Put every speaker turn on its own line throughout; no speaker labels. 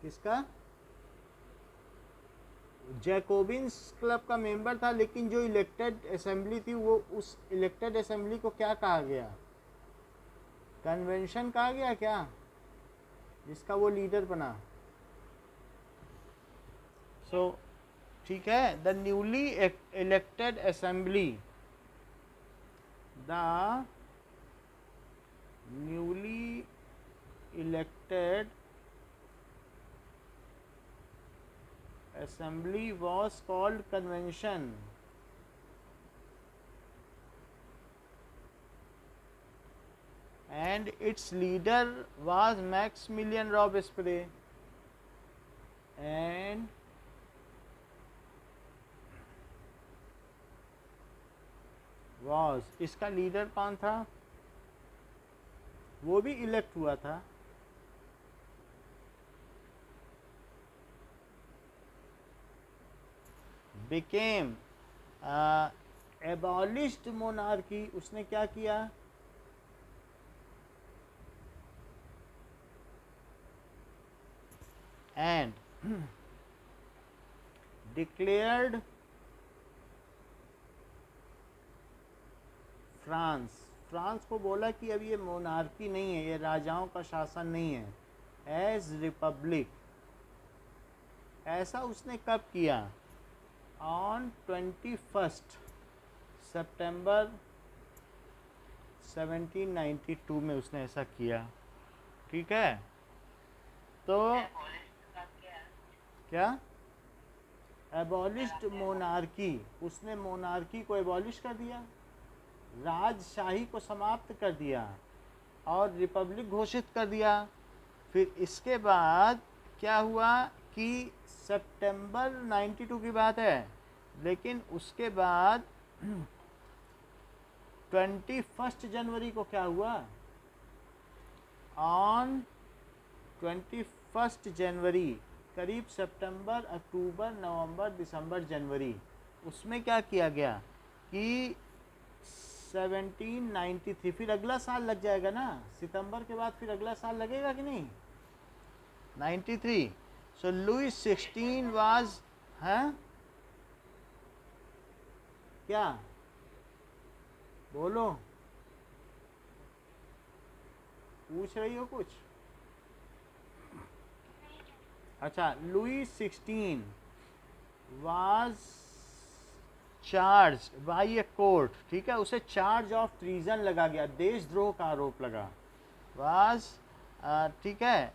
किसका? Jacobins club का member था, लेकिन जो इलेक्टेड असेंबली थी वो उस इलेक्टेड असेंबली को क्या कहा गया? कन्वेंशन कहा गया क्या, जिसका वो लीडर बना? सो ठीक है, the newly elected assembly, the newly elected assembly was called convention and its leader was Maximilian Robespierre and was इसका लीडर कौन था? वो भी इलेक्ट हुआ था। became abolished monarchy, उसने क्या किया? and declared फ्रांस को बोला कि अब ये मोनार्की नहीं है, ये राजाओं का शासन नहीं है, एज रिपब्लिक। ऐसा उसने कब किया? ऑन 21 सितंबर 1792 में उसने ऐसा किया। ठीक है, तो क्या एबॉलिश्ड मोनार्की, उसने मोनार्की को एबॉलिश कर दिया, राजशाही को समाप्त कर दिया और रिपब्लिक घोषित कर दिया। फिर इसके बाद क्या हुआ कि सितंबर 92 की बात है, लेकिन उसके बाद 21 जनवरी को क्या हुआ? ऑन 21 जनवरी, करीब सितंबर, अक्टूबर, नवंबर, दिसंबर, जनवरी, उसमें क्या किया गया कि 1793, फिर अगला साल लग जाएगा ना, सितंबर के बाद फिर अगला साल लगेगा कि नहीं, 93। सो लुई 16 वाज, हैं क्या बोलो, पूछ रही हो कुछ? अच्छा, Louis 16 was charge by a court, ठीक है, उसे चार्ज ऑफ ट्रीजन लगा गया, देशद्रोह का आरोप लगा, वाज ठीक है,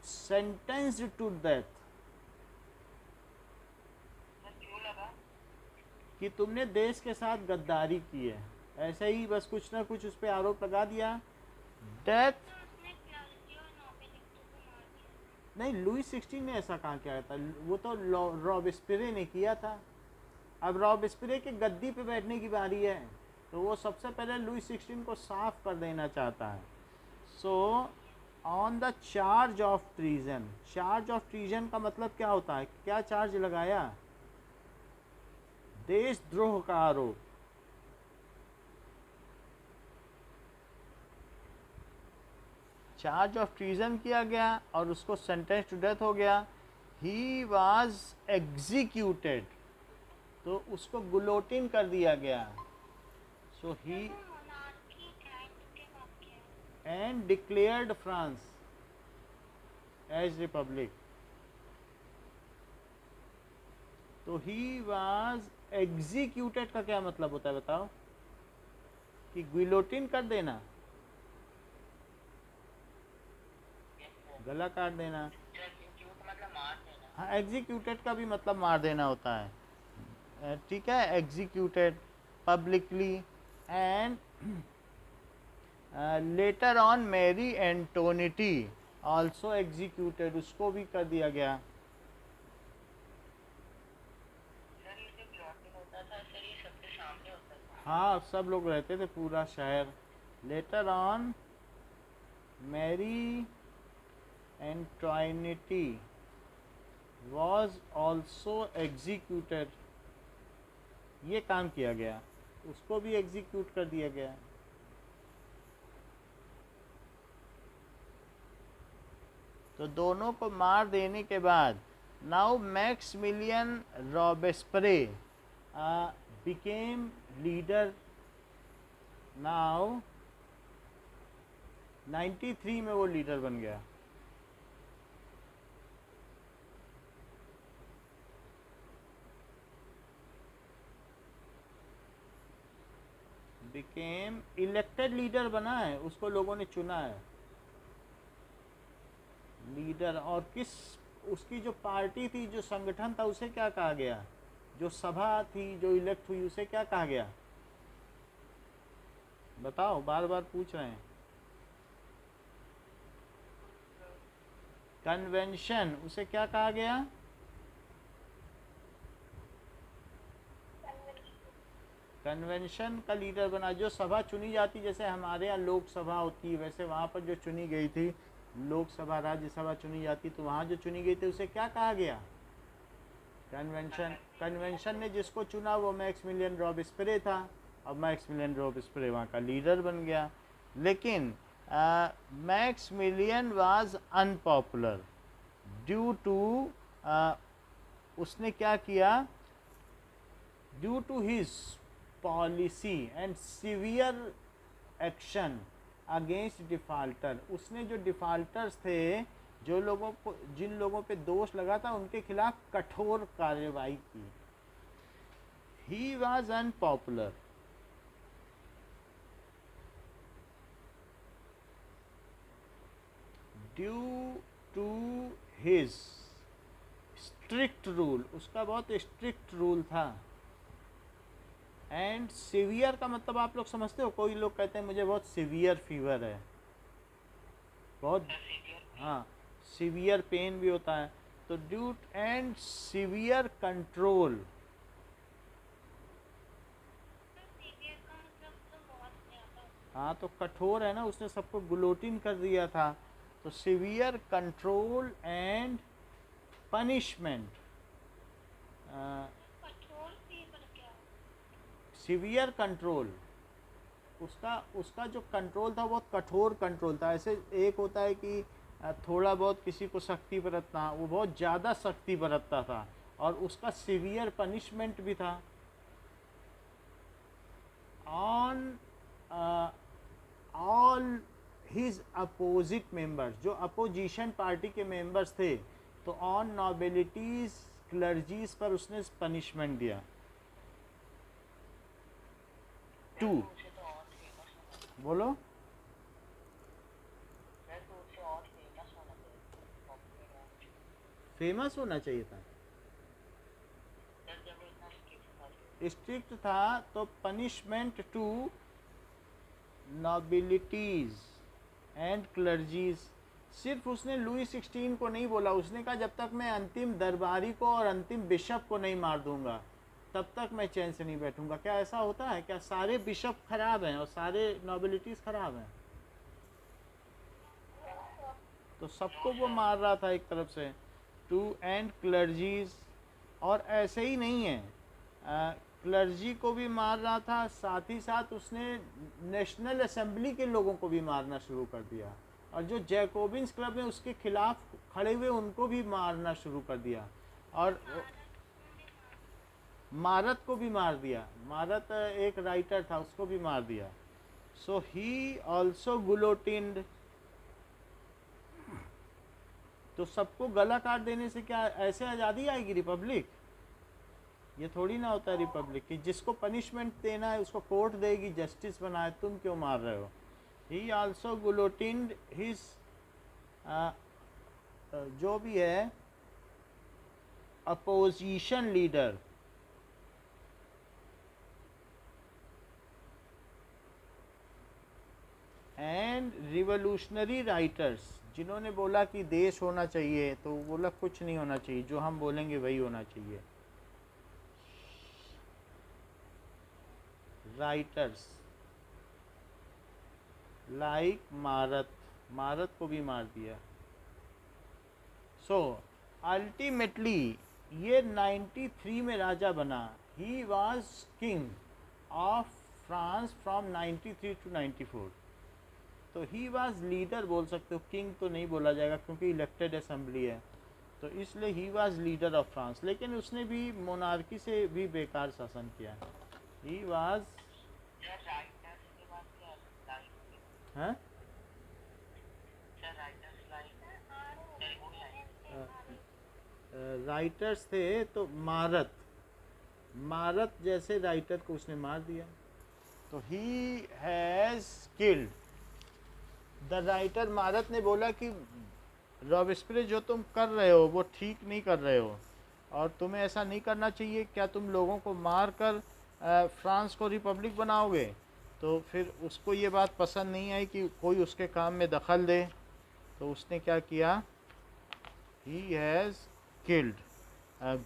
सेंटेंस्ड टू डेथ, कि तुमने देश के साथ गद्दारी की है, ऐसे ही बस कुछ ना कुछ उस पर आरोप लगा दिया, डेथ। नहीं, लुई 16 ने ऐसा कहाँ किया था, वो तो रॉबेस्पियरे ने किया था। अब रॉबेस्पियरे के गद्दी पे बैठने की बारी है, तो वो सबसे पहले लुई 16 को साफ कर देना चाहता है। So on the charge of treason, charge of treason का मतलब क्या होता है, क्या चार्ज लगाया? देशद्रोह का आरोप। चार्ज ऑफ ट्रीजन किया गया और उसको सेंटेंस टू डेथ हो गया। ही वाज एग्जीक्यूटेड, तो उसको गुलोटिन कर दिया गया। So he and declared France as republic. तो ही वाज एग्जीक्यूटेड का क्या मतलब होता है बताओ? कि गुलोटिन कर देना, गला काट देना। हाँ, एग्जीक्यूटेड का भी मतलब मार देना होता है, ठीक है, executed publicly. And later on Marie Antoinette also executed, उसको भी कर दिया गया। हाँ, सब लोग रहते थे, पूरा शहर। Later on Marie Antoinette was also executed, ये काम किया गया, उसको भी एग्जीक्यूट कर दिया गया। तो दोनों को मार देने के बाद now Maximilien Robespierre became leader. Now 93 में वो लीडर बन गया। बिकेम इलेक्टेड लीडर बना है, उसको लोगों ने चुना है लीडर। और किस उसकी जो पार्टी थी, जो संगठन था, उसे क्या कहा गया? जो सभा थी जो इलेक्ट हुई उसे क्या कहा गया? बताओ, बार बार पूछ रहे हैं। कन्वेंशन, उसे क्या कहा गया? कन्वेंशन का लीडर बना। जो सभा चुनी जाती, जैसे हमारे यहाँ लोकसभा होती है, वैसे वहाँ पर जो चुनी गई थी लोकसभा, राज्यसभा चुनी जाती, तो वहाँ जो चुनी गई थी उसे क्या कहा गया? कन्वेंशन। कन्वेंशन ने जिसको चुना वो मैक्समिलियन रॉबेस्परे था। अब मैक्समिलियन रॉबेस्परे वहाँ का लीडर बन गया। लेकिन Maximilian was unpopular due to, उसने क्या किया? Due to his policy and severe action against defaulter. उसने जो डिफाल्टर्स थे, जो लोगों को, जिन लोगों पे दोष लगा था, उनके खिलाफ कठोर कार्रवाई की। He was unpopular due to his strict rule. उसका बहुत स्ट्रिक्ट रूल था। एंड सीवियर का मतलब आप लोग समझते हो? कोई लोग कहते हैं मुझे बहुत सीवियर फीवर है, बहुत, हाँ, सीवियर पेन भी होता है। तो ड्यू एंड सीवियर कंट्रोल। हाँ, तो कठोर है ना, उसने सबको गुलोटिन कर दिया था। तो severe control and punishment. Severe control, उसका उसका जो कंट्रोल था बहुत कठोर कंट्रोल था। ऐसे एक होता है कि थोड़ा बहुत किसी को सख्ती बरतना, वो बहुत ज़्यादा सख्ती बरतता था। और उसका सीवियर पनिशमेंट भी था on all his opposite members. जो अपोजिशन पार्टी के मेंबर्स थे, तो ऑन नॉबिलिटीज क्लर्जीज पर उसने पनिशमेंट दिया। टू, बोलो। फेमस होना चाहिए था, स्ट्रिक्ट था। तो पनिशमेंट टू नॉबिलिटीज एंड क्लर्जीज। सिर्फ उसने लुई 16 को नहीं बोला, उसने कहा जब तक मैं अंतिम दरबारी को और अंतिम बिशप को नहीं मार दूंगा तब तक मैं चैन से नहीं बैठूंगा। क्या ऐसा होता है? क्या सारे बिशप खराब हैं और सारे नॉबिलिटीज खराब हैं? तो सबको वो मार रहा था एक तरफ से। Two and clergies. और ऐसे ही नहीं है, क्लर्जी को भी मार रहा था, साथ ही साथ उसने नेशनल असेंबली के लोगों को भी मारना शुरू कर दिया। और जो जैकोबिन्स क्लब है उसके खिलाफ खड़े हुए उनको भी मारना शुरू कर दिया। और मारत को भी मार दिया। मारत एक राइटर था, उसको भी मार दिया। सो ही ऑल्सो गुलोटिन्ड। तो सबको गला काट देने से क्या ऐसे आज़ादी आएगी रिपब्लिक? ये थोड़ी ना होता है रिपब्लिक कि जिसको पनिशमेंट देना है उसको कोर्ट देगी, जस्टिस बनाए, तुम क्यों मार रहे हो? ही आल्सो गुलोटिन्ड हिज, जो भी है opposition leader and revolutionary writers, जिन्होंने बोला कि देश होना चाहिए, तो बोला कुछ नहीं होना चाहिए, जो हम बोलेंगे वही होना चाहिए। राइटर्स लाइक मारत, मारत को भी मार दिया। सो अल्टीमेटली ये 93 में राजा बना। He was king of France from 93 to 94। तो ही वाज लीडर बोल सकते हो, किंग तो नहीं बोला जाएगा क्योंकि इलेक्टेड असेंबली है, तो इसलिए he was leader of France. लेकिन उसने भी मोनार्की से भी बेकार शासन किया। ही वाज हैं राइटर्स थे तो मारत, मारत जैसे राइटर को उसने मार दिया। तो he has killed the writer. Marat ने बोला कि रॉबेस्पियर जो तुम कर रहे हो वो ठीक नहीं कर रहे हो और तुम्हें ऐसा नहीं करना चाहिए। क्या तुम लोगों को मार कर फ्रांस को रिपब्लिक बनाओगे? तो फिर उसको ये बात पसंद नहीं आई कि कोई उसके काम में दखल दे, तो उसने क्या किया, ही हैज़ किल्ड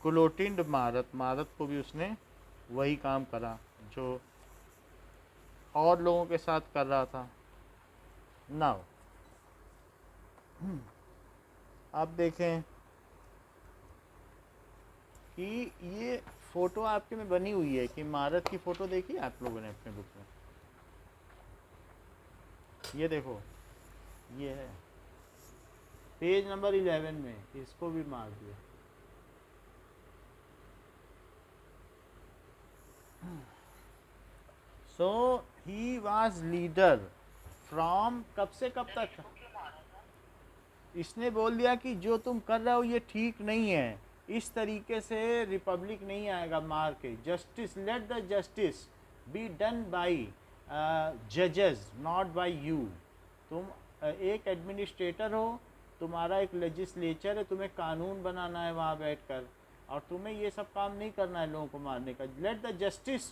गुलोटिन्ड मारत। मारत को भी उसने वही काम करा जो और लोगों के साथ कर रहा था। नाउ आप देखें कि ये फ़ोटो आपके में बनी हुई है कि मारत की फ़ोटो देखी आप लोगों ने अपने बुक में? ये देखो, ये है पेज नंबर 11 में, इसको भी मार दिया। सो ही वाज लीडर फ्रॉम कब से कब तक? इसने बोल दिया कि जो तुम कर रहे हो ये ठीक नहीं है, इस तरीके से रिपब्लिक नहीं आएगा मार के। Justice, let the justice be done by जजेस नॉट बाई यू। तुम एक एडमिनिस्ट्रेटर हो, तुम्हारा एक लेजिस्लेचर है, तुम्हें कानून बनाना है वहाँ बैठकर, और तुम्हें ये सब काम नहीं करना है लोगों को मारने का। Let the justice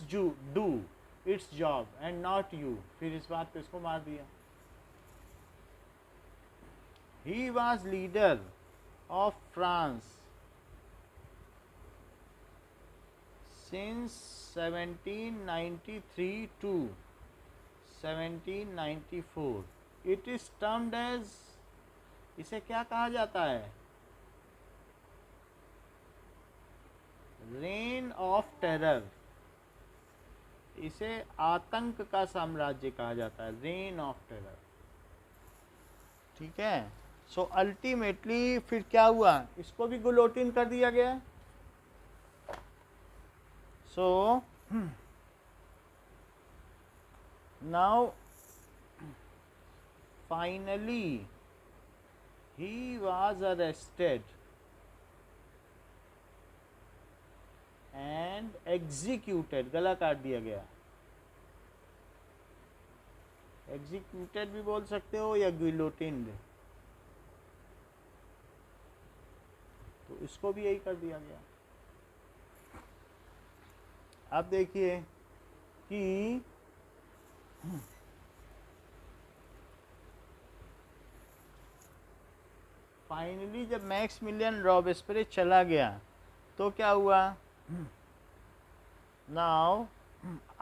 do it's job and not you. फिर इस बात पे इसको मार दिया। He was leader of France since 1793 to 1794. It is termed as, इसे क्या कहा जाता है? Rain of terror. इसे आतंक का साम्राज्य कहा जाता है, रेन ऑफ टेरर। ठीक है। सो अल्टीमेटली फिर क्या हुआ, इसको भी गुलोटिन कर दिया गया। So now finally he was arrested and executed, गला काट दिया गया। एग्जीक्यूटेड भी बोल सकते हो या गिलोटिन्ड, तो इसको भी यही कर दिया गया। अब देखिए कि फाइनली जब मैक्सिमिलियन रॉबेस्पियर चला गया तो क्या हुआ? Now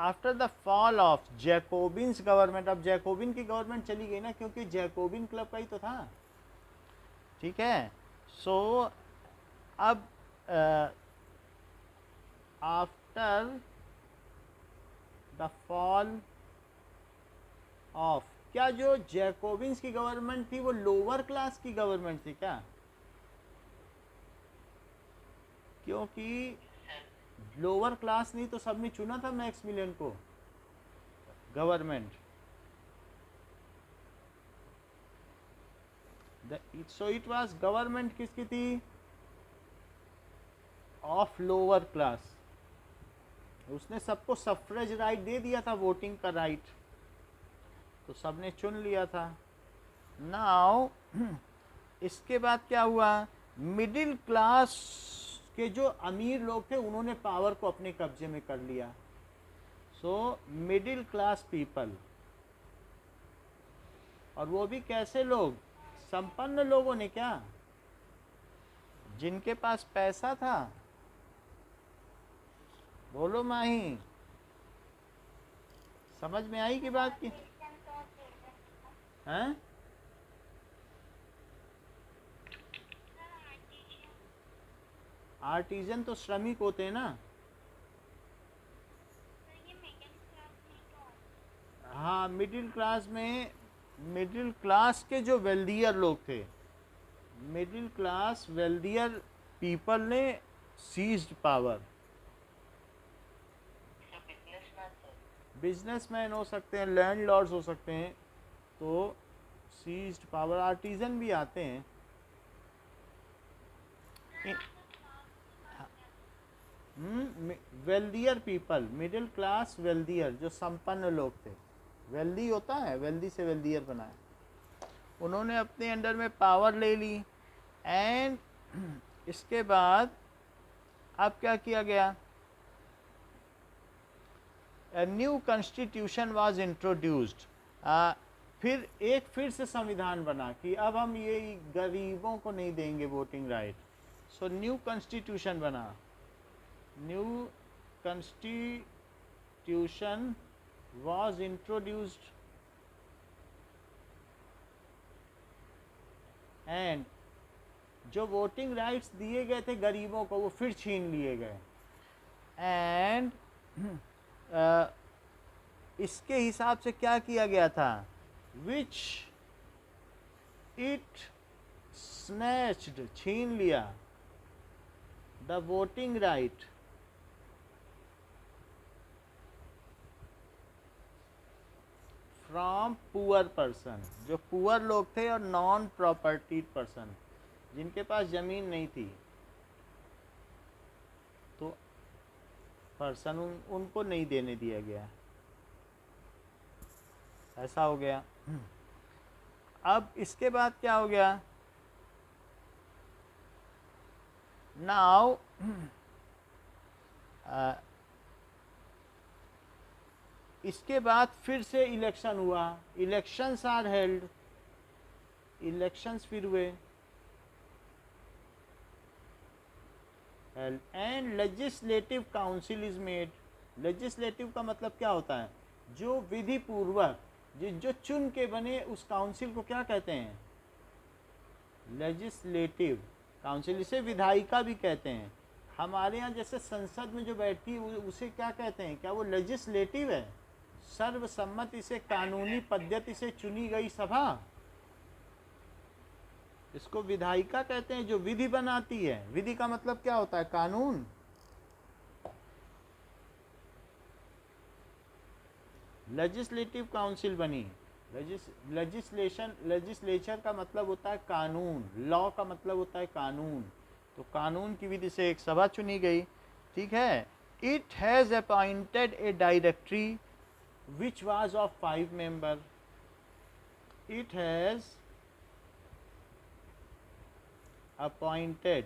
after the fall of Jacobins government, अब जैकोबिन की गवर्नमेंट चली गई ना, क्योंकि जैकोबिन क्लब का ही तो था। ठीक है। सो अब आफ्टर द फॉल ऑफ, क्या जो जैकोबिन्स की गवर्नमेंट थी वो लोअर क्लास की गवर्नमेंट थी क्या? क्योंकि लोअर क्लास नहीं तो सबने चुना था मैक्सिमिलियन को government. So it was government किसकी थी? Of lower class. उसने सबको सफ्रेज राइट दे दिया था, वोटिंग का राइट, तो सबने चुन लिया था। नाउ इसके बाद क्या हुआ? मिडिल क्लास के जो अमीर लोग थे उन्होंने पावर को अपने कब्जे में कर लिया। सो मिडिल क्लास पीपल, और वो भी कैसे लोग? संपन्न लोगों ने, क्या जिनके पास पैसा था। बोलो माही, समझ में आई कि बात की? हैं? आर्टिजन तो श्रमिक होते हैं ना। हाँ, मिडिल क्लास में मिडिल क्लास के जो वेल्दियर लोग थे, मिडिल क्लास वेल्दियर पीपल ने सीज्ड पावर। बिजनेसमैन हो सकते हैं, लैंडलॉर्ड्स हो सकते हैं, तो सीज्ड पावर। आर्टिजन भी आते हैं। Wealthier people, middle class wealthier, जो संपन्न लोग थे। वेल्दी होता है, वेल्दी से वेल्दियर बना है। उन्होंने अपने अंडर में पावर ले ली एंड इसके बाद अब क्या किया गया, A new constitution was introduced। फिर से संविधान बना कि अब हम ये गरीबों को नहीं देंगे voting right. So new constitution बना, new constitution was introduced and जो वोटिंग राइट्स दिए गए थे गरीबों को वो फिर छीन लिए गए। एंड इसके हिसाब से क्या किया गया था, विच इट स्नैच्ड, छीन लिया, the voting right from poor person, जो पुअर लोग थे और नॉन प्रॉपर्टी पर्सन, जिनके पास ज़मीन नहीं थी, तो पर्सन उनको नहीं देने दिया गया। ऐसा हो गया। अब इसके बाद क्या हो गया, नाउ इसके बाद फिर से इलेक्शन हुआ, इलेक्शंस आर हेल्ड, इलेक्शंस फिर हुए and legislative council is made. Legislative का मतलब क्या होता है, जो विधि पूर्वक जो चुन के बने उस काउंसिल को क्या कहते हैं, लेजिस्लेटिव काउंसिल। इसे विधायिका भी कहते हैं। हमारे यहाँ जैसे संसद में जो बैठती है उसे क्या कहते हैं, क्या वो लेजिस्लेटिव है, सर्वसम्मति से कानूनी पद्धति से चुनी गई सभा, इसको विधायिका कहते हैं, जो विधि बनाती है। विधि का मतलब क्या होता है, कानून। लेजिस्लेटिव काउंसिल बनी। लेजिस्लेचर का मतलब होता है कानून, लॉ का मतलब होता है कानून, तो कानून की विधि से एक सभा चुनी गई। ठीक है। It has appointed A directory which was of 5 member। It has appointed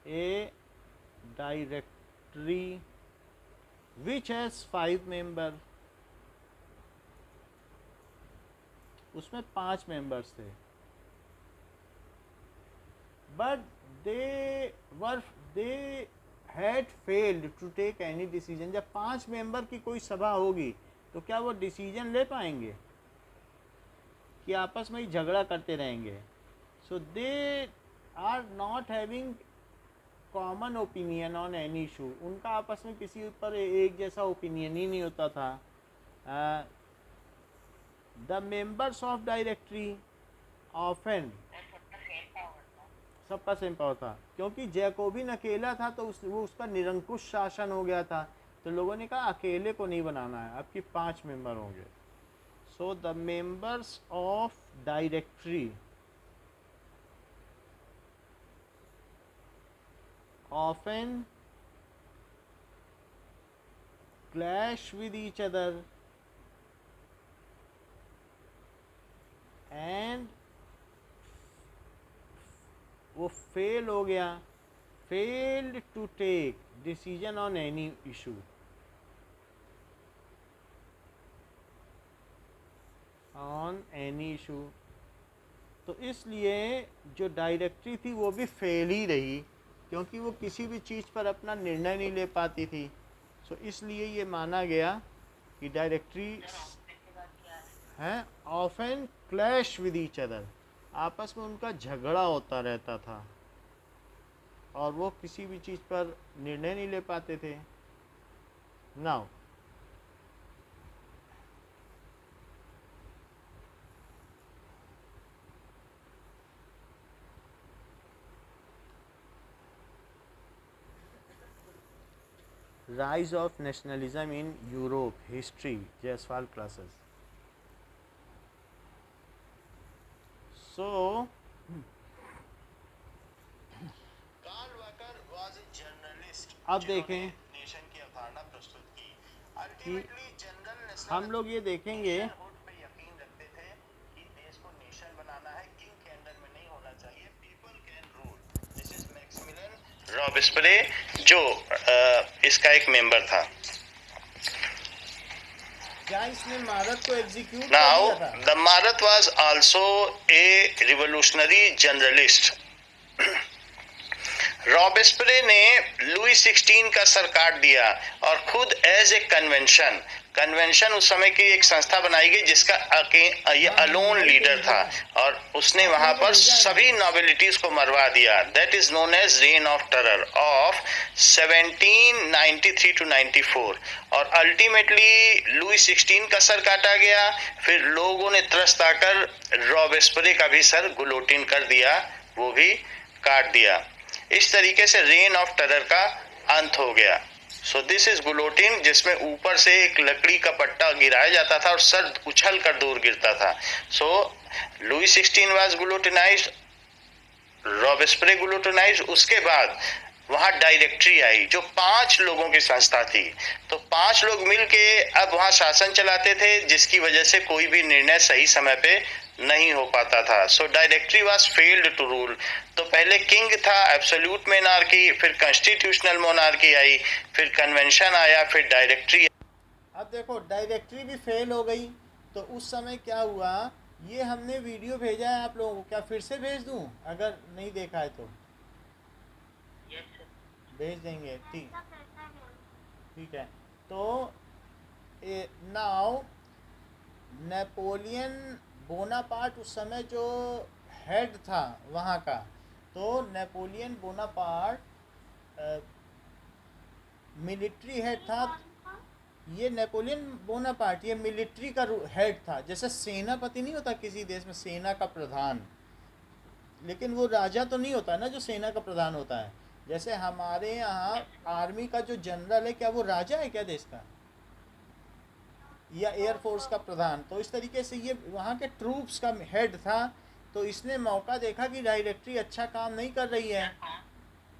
a directory which has 5 member। उसमें 5 मेंबर्स थे, but they had failed to take any decision। जब 5 मेंबर की कोई सभा होगी तो क्या वो डिसीजन ले पाएंगे, कि आपस में ही झगड़ा करते रहेंगे। So they are not having common opinion on any issue. उनका आपस में किसी पर एक जैसा ओपिनियन ही नहीं होता था। The members of directory often, सबका सेम पावर था, क्योंकि जैकोबिन अकेला था तो वो उसका निरंकुश शासन हो गया था, तो लोगों ने कहा अकेले को नहीं बनाना है, आपकी 5 मेंबर होंगे। So the members of directory often clash with each other and वो फेल हो गया, failed to take decision on any issue. On any issue, तो इसलिए जो डायरेक्टरी थी वो भी फेल ही रही, क्योंकि वो किसी भी चीज़ पर अपना निर्णय नहीं ले पाती थी। सो इसलिए ये माना गया कि डायरेक्टरी हैं often clash with each other, आपस में उनका झगड़ा होता रहता था और वो किसी भी चीज़ पर निर्णय नहीं ले पाते थे। Now rise of nationalism in Europe history Jaiswal classes. So
Karl Walker was a journalist.
अब देखें
नेशन की अवधारणा प्रस्तुत की।
कि
अल्टीमेटली जनरल
हम लोग ये देखेंगे
नेशनहुड पे यकीन रखते थे कि देश को नेशन बनाना है, किंग के अंडर में नहीं होना चाहिए, people can rule. This is Maximilian Robespierre, जो इसका एक मेंबर था।
क्या इसने इमारत को एग्जीक्यूट कर
Now,
दिया था?
the Marat was also a revolutionary generalist. Robespierre ने लुई 16 का सर काट दिया और खुद एज ए कन्वेंशन उस समय की एक संस्था बनाई गई जिसका ये अलोन लीडर था, और उसने वहां पर सभी नॉबिलिटीज को मरवा दिया। That is known as reign of terror of 1793 to 94। और अल्टीमेटली लुई 16 का सर काटा गया। फिर लोगों ने त्रस्त आकर रॉबेस्पियर का भी सर गुलोटिन कर दिया, वो भी काट दिया। इस तरीके से रेन ऑफ टेरर का अंत हो गया। सो दिस इज गुलोटिन, जिसमें ऊपर से एक लकड़ी का पट्टा गिराया जाता था और सर उछल कर दूर गिरता था। सो लुई 16 वाज गुलोटिनाइज्ड, रॉबेस्पियर गुलोटिनाइज्ड। उसके बाद वहां डायरेक्टरी आई जो 5 लोगों की संस्था थी। तो 5 लोग मिलके अब वहां शासन चलाते थे, जिसकी वजह से कोई भी निर्णय सही समय पे नहीं हो पाता था। So directory was failed to rule. तो पहले किंग था, एब्सोल्यूट मोनार्की, फिर कॉन्स्टिट्यूशनल मोनार्की आई, फिर कन्वेंशन आया, फिर डायरेक्टरी।
अब देखो डायरेक्टरी भी फेल हो गई। तो उस समय क्या हुआ, ये हमने वीडियो भेजा है आप लोगों को, क्या फिर से भेज दूं? अगर नहीं देखा है तो भेज देंगे। ठीक है। तो नाउ नेपोलियन बोनापार्ट उस समय जो हेड था वहाँ का, तो नेपोलियन बोनापार्ट मिलिट्री हेड था। ये नेपोलियन बोनापार्ट ये मिलिट्री का हेड था। जैसे सेनापति नहीं होता किसी देश में, सेना का प्रधान, लेकिन वो राजा तो नहीं होता ना जो सेना का प्रधान होता है। जैसे हमारे यहाँ आर्मी का जो जनरल है, क्या वो राजा है क्या देश का, या एयरफोर्स का प्रधान? तो इस तरीके से ये वहाँ के ट्रूप्स का हेड था। तो इसने मौका देखा कि डायरेक्टरी अच्छा काम नहीं कर रही है।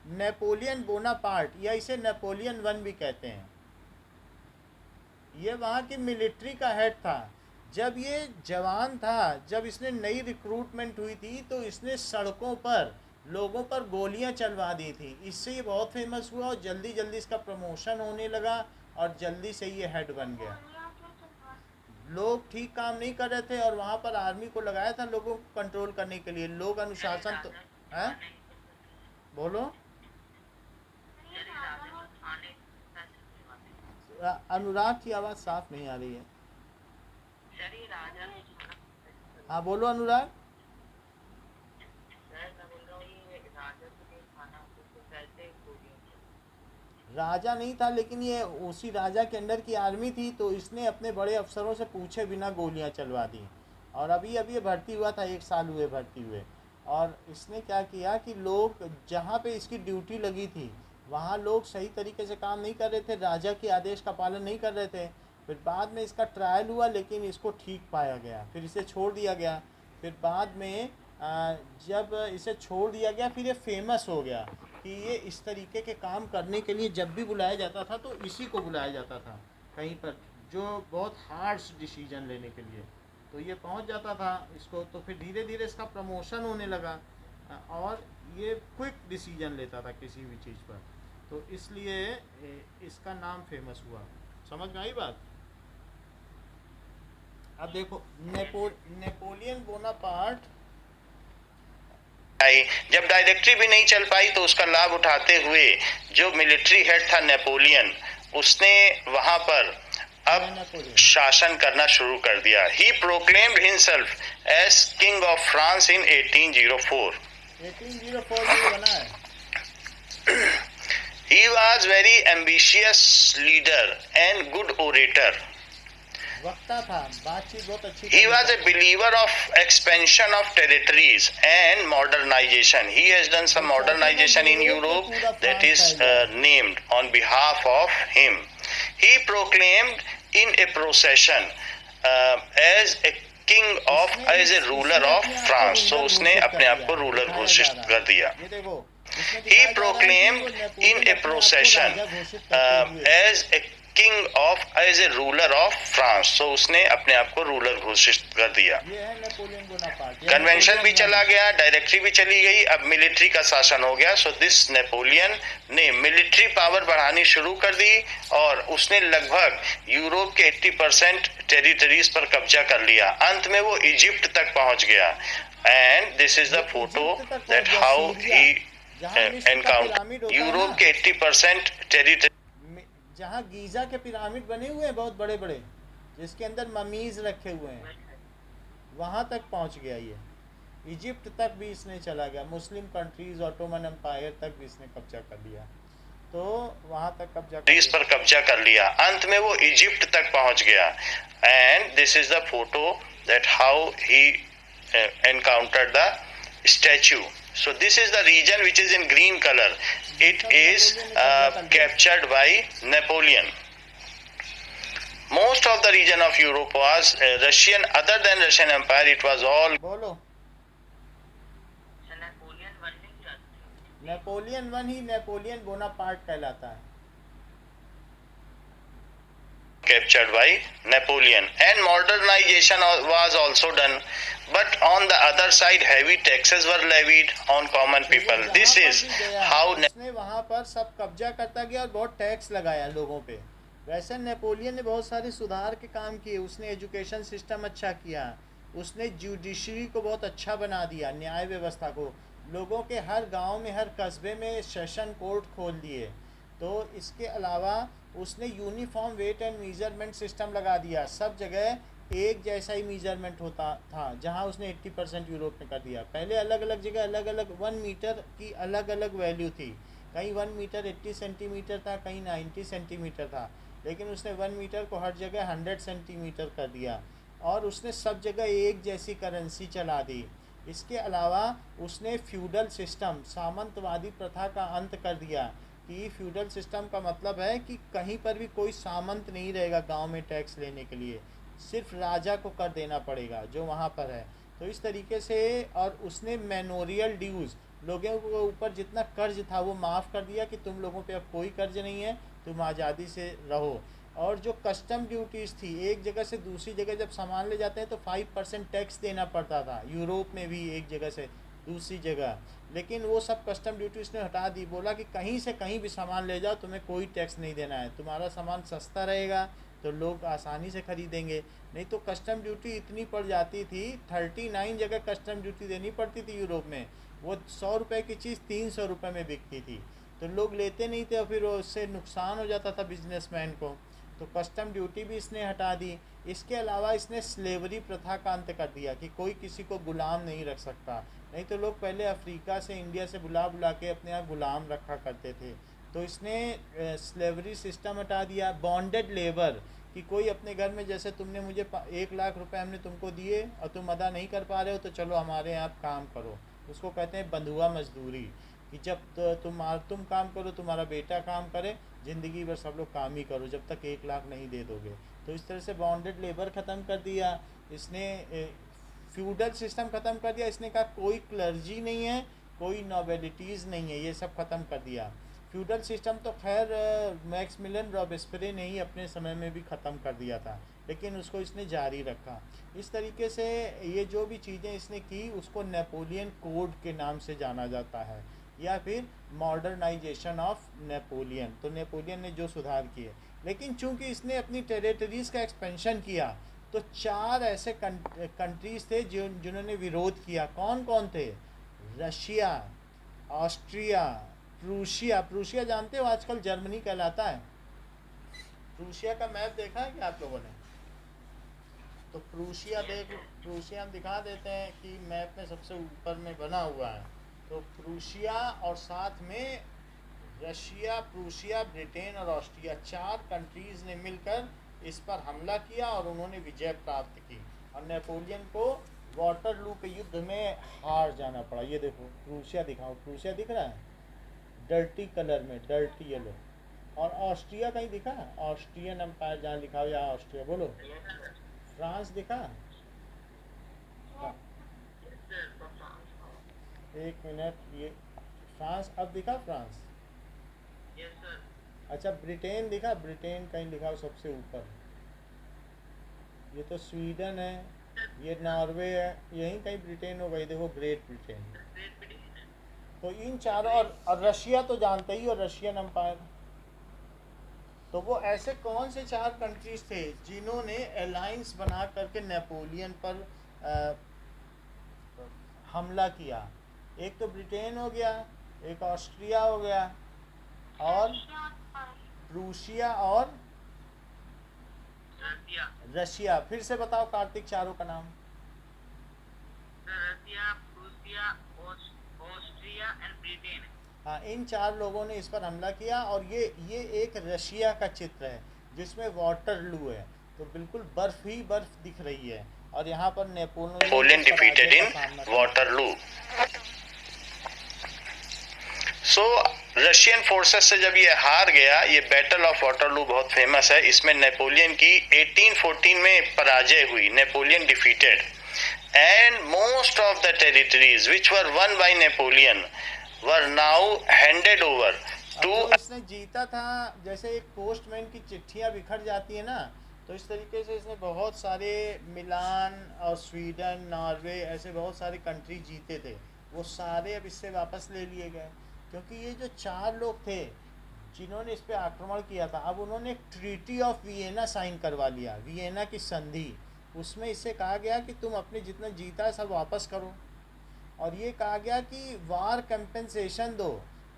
नेपोलियन बोनापार्ट, या इसे नेपोलियन 1 भी कहते हैं, ये वहाँ की मिलिट्री का हेड था। जब ये जवान था, जब इसने नई रिक्रूटमेंट हुई थी, तो इसने सड़कों पर लोगों पर गोलियां चलवा दी थी। इससे ये बहुत फेमस हुआ और जल्दी जल्दी इसका प्रमोशन होने लगा और जल्दी से ये हेड बन गया। लोग ठीक काम नहीं कर रहे थे और वहाँ पर आर्मी को लगाया था लोगों को कंट्रोल करने के लिए। लोग अनुशासन तो है, बोलो। अनुराग की आवाज़ साफ नहीं आ रही है। हाँ बोलो अनुराग। राजा नहीं था, लेकिन ये उसी राजा के अंडर की आर्मी थी। तो इसने अपने बड़े अफसरों से पूछे बिना गोलियां चलवा दी। और अभी अभी ये भर्ती हुआ था, 1 साल हुए भर्ती हुए। और इसने क्या किया कि लोग जहाँ पे इसकी ड्यूटी लगी थी वहाँ लोग सही तरीके से काम नहीं कर रहे थे, राजा के आदेश का पालन नहीं कर रहे थे। फिर बाद में इसका ट्रायल हुआ, लेकिन इसको ठीक पाया गया, फिर इसे छोड़ दिया गया। फिर बाद में जब इसे छोड़ दिया गया, फिर ये फेमस हो गया कि ये इस तरीके के काम करने के लिए जब भी बुलाया जाता था तो इसी को बुलाया जाता था कहीं पर, जो बहुत हार्श डिसीजन लेने के लिए। तो ये पहुंच जाता था इसको। तो फिर धीरे धीरे इसका प्रमोशन होने लगा और ये क्विक डिसीजन लेता था किसी भी चीज़ पर। तो इसलिए इसका नाम फेमस हुआ। समझ में आई बात? अब देखो नेपोलियन बोनापार्ट,
जब डायरेक्टरी भी नहीं चल पाई तो उसका लाभ उठाते हुए जो मिलिट्री हेड था नेपोलियन, उसने वहां पर अब शासन करना शुरू कर दिया। He proclaimed himself as king of France in 1804।
1804 में बना है।
He was very ambitious leader and good orator.
वक्ता था, बातचीत बहुत अच्छी
He
कर
was
लेता
a
था।
believer of expansion of territories and modernization. He has done some
वो चाहता था
modernization in
यूरोप में
Europe
पूरा
that
फ्रांस
is
फैल जाए।
named on behalf of him. He proclaimed in a procession as a king of,
इसने
as a ruler
इसने
of
अपने आप को
France. So
रूलर
उसने
घोषित
अपने
कर
आप
दिया
को
है,
रूलर
दिखाया जा
घोषित
रहा
कर
है।
दिया.
ये देखो, इसमें
He
दिखाया जा रहा है कि वो
proclaimed in
नेपोलियन
a
अपने आप को
procession
राजा घोषित करते हुए
as a king of, as a ruler of France. So उसने अपने आप को रूलर घोषित कर दिया.
ये है नेपोलियन बोनापार्ट या
कन्वेंशन भी
नेपोलियन
चला
वन।
गया, डायरेक्टरी भी चली गई, अब मिलिट्री का शासन हो गया. सो दिस नेपोलियन ने मिलिट्री पावर बढ़ानी शुरू कर दी और उसने लगभग यूरोप के 80% टेरिटरीज पर कब्जा कर लिया. अंत में वो इजिप्ट तक पहुंच गया. एंड दिस इज द
वो
फोटो
इजिप्ट तक पहुंच
दैट
गया,
हाउ
सीरिया,
ही
जहाँ मिस्र का पिरामिड
एनकाउंटर
होता है
यूरोप
ना,
के 80% टेरिटरी,
जहाँ गीजा के पिरामिड बने हुए हैं बहुत बड़े बड़े, जिसके अंदर ममीज रखे हुए हैं, वहाँ तक पहुँच गया ये। इजिप्ट तक भी इसने चला गया, मुस्लिम कंट्रीज, ऑटोमन एम्पायर तक भी इसने कब्जा कर लिया, तो वहाँ तक कब्जा कर लिया।
पर कब्जा कर लिया. अंत में वो इजिप्ट तक पहुंच गया. And this is the photo that how he encountered the statue. So this is the region which is in green color. It is captured by Napoleon. Most of the region of Europe was Russian. Other than Russian Empire, it was all
बोलो, Napoleon one ही Napoleon Bonaparte कहलाता है।
captured by Napoleon, and modernization was also done, but on the other side heavy taxes were levied on common people. This is how
उसने वहाँ पर सब कब्जा करता गया और बहुत टैक्स लगाया लोगों पे। वैसे नेपोलियन ने बहुत सारे सुधार के काम किए, उसने एजुकेशन सिस्टम अच्छा किया, उसने जुडिशरी को बहुत अच्छा बना दिया, न्याय व्यवस्था को, लोगों के हर गांव में हर कस्बे में सेशन कोर्ट खोल दिए। तो इसके अलावा उसने uniform weight and measurement system लगा दिया, सब जगह एक जैसा ही मेजरमेंट होता था, जहां उसने 80% यूरोप में कर दिया। पहले अलग अलग जगह अलग अलग 1 मीटर की अलग अलग वैल्यू थी, कहीं 1 मीटर 80 सेंटीमीटर था, कहीं 90 सेंटीमीटर था, लेकिन उसने 1 मीटर को हर जगह 100 सेंटीमीटर कर दिया और उसने सब जगह एक जैसी करेंसी चला दी। इसके अलावा उसने फ्यूडल सिस्टम, सामंतवादी प्रथा का अंत कर दिया कि फ्यूडल सिस्टम का मतलब है कि कहीं पर भी कोई सामंत नहीं रहेगा गांव में टैक्स लेने के लिए, सिर्फ राजा को कर देना पड़ेगा जो वहाँ पर है। तो इस तरीके से, और उसने मैनोरियल ड्यूज़, लोगों के ऊपर जितना कर्ज था वो माफ़ कर दिया कि तुम लोगों पे अब कोई कर्ज नहीं है, तुम आज़ादी से रहो। और जो कस्टम ड्यूटीज़ थी, एक जगह से दूसरी जगह जब सामान ले जाते हैं तो 5% टैक्स देना पड़ता था, यूरोप में भी एक जगह से दूसरी जगह, लेकिन वो सब कस्टम ड्यूटीज़ ने हटा दी। बोला कि कहीं से कहीं भी सामान ले जाओ, तुम्हें कोई टैक्स नहीं देना है, तुम्हारा सामान सस्ता रहेगा तो लोग आसानी से खरीदेंगे। नहीं तो कस्टम ड्यूटी इतनी पड़ जाती थी, 39 जगह कस्टम ड्यूटी देनी पड़ती थी यूरोप में। वो 100 रुपये की चीज़ 300 रुपये में बिकती थी, तो लोग लेते नहीं थे और फिर उससे नुकसान हो जाता था बिजनेसमैन को। तो कस्टम ड्यूटी भी इसने हटा दी। इसके अलावा इसने स्लेवरी प्रथा का अंत कर दिया कि कोई किसी को गुलाम नहीं रख सकता। नहीं तो लोग पहले अफ्रीका से, इंडिया से बुला बुला के अपने यहाँ गुलाम रखा करते थे, तो इसने स्लेवरी सिस्टम हटा दिया। बॉन्डेड लेबर, कि कोई अपने घर में, जैसे तुमने मुझे 1 लाख रुपए हमने तुमको दिए और तुम अदा नहीं कर पा रहे हो तो चलो हमारे यहाँ काम करो, उसको कहते हैं बंधुआ मजदूरी। कि जब तुम काम करो, तुम्हारा बेटा काम करे, ज़िंदगी भर सब लोग काम ही करो जब तक 1 लाख नहीं दे दोगे। तो इस तरह से बॉन्डेड लेबर ख़त्म कर दिया इसने। फ्यूडल सिस्टम ख़त्म कर दिया इसने, कहा कोई क्लर्जी नहीं है, कोई नोबेलिटीज़ नहीं है, ये सब ख़त्म कर दिया। फ्यूडल सिस्टम तो खैर मैक्सिमिलियन रॉबेस्पियर ने ही अपने समय में भी ख़त्म कर दिया था, लेकिन उसको इसने जारी रखा। इस तरीके से ये जो भी चीज़ें इसने की उसको नेपोलियन कोड के नाम से जाना जाता है, या फिर मॉडर्नाइजेशन ऑफ नेपोलियन। तो नेपोलियन ने जो सुधार किए, लेकिन चूंकि इसने अपनी टेरिटरीज़ का एक्सपेंशन किया तो 4 ऐसे कंट्रीज़ थे जिन्होंने विरोध किया। कौन कौन थे? Russia, Austria, Prussia. प्रूशिया जानते हो आजकल जर्मनी कहलाता है। प्रूशिया का मैप देखा है क्या आप लोगों ने? तो प्रूशिया प्रूशिया हम दिखा देते हैं कि मैप में सबसे ऊपर में बना हुआ है। तो प्रूशिया और साथ में रशिया, प्रूशिया, ब्रिटेन और ऑस्ट्रिया, 4 कंट्रीज़ ने मिलकर इस पर हमला किया और उन्होंने विजय प्राप्त की और नेपोलियन को वाटरलू के युद्ध में हार जाना पड़ा। ये देखो प्रूसिया दिखाओ, प्रूसिया दिख रहा है डर्टी कलर में, डर्टी येलो। और ऑस्ट्रिया कहीं दिखा? ऑस्ट्रियन एम्पायर जहाँ लिखा हो या ऑस्ट्रिया बोलो। फ्रांस दिखा? एक मिनट, ये फ्रांस अब दिखा? फ्रांस अच्छा, ब्रिटेन दिखा? ब्रिटेन कहीं लिखा हो सबसे ऊपर? ये तो स्वीडन है, ये नॉर्वे है, यहीं कहीं ब्रिटेन हो गई, देखो ग्रेट ब्रिटेन। तो इन चारों और रशिया तो जानते ही हो, रशियन एम्पायर। तो वो ऐसे कौन से चार कंट्रीज थे जिन्होंने अलायंस बना करके नेपोलियन पर हमला किया? एक तो ब्रिटेन हो गया, एक ऑस्ट्रिया हो गया, और रूसिया और रशिया। फिर से बताओ कार्तिक चारों का नाम।
Russia, Prussia, Austria and Britain.
हाँ, इन चार लोगों ने इस पर हमला किया और ये एक रशिया का चित्र है जिसमें वाटरलू है, तो बिल्कुल बर्फ ही बर्फ दिख रही है और यहाँ पर
Napoleon defeated in Waterloo. So Russian forces से जब ये हार गया, ये बैटल ऑफ वाटरलू बहुत फेमस है, इसमें नेपोलियन की 1814 में पराजय हुई, Napoleon defeated, and most of the territories which were won by Napoleon were now handed over to.
इसने जीता था, जैसे एक पोस्टमैन की चिट्ठियां बिखर जाती है ना, तो इस तरीके से इसने बहुत सारे मिलान और स्वीडन, नॉर्वे, ऐसे बहुत सारे कंट्री जीते थे, वो सारे अब इससे वापस ले लिए गए। क्योंकि ये जो चार लोग थे जिन्होंने इस पर आक्रमण किया था, अब उन्होंने एक ट्रीटी ऑफ वियना साइन करवा लिया, वियना की संधि। उसमें इससे कहा गया कि तुम अपने जितना जीता है सब वापस करो, और ये कहा गया कि वार कंपेंसेशन दो,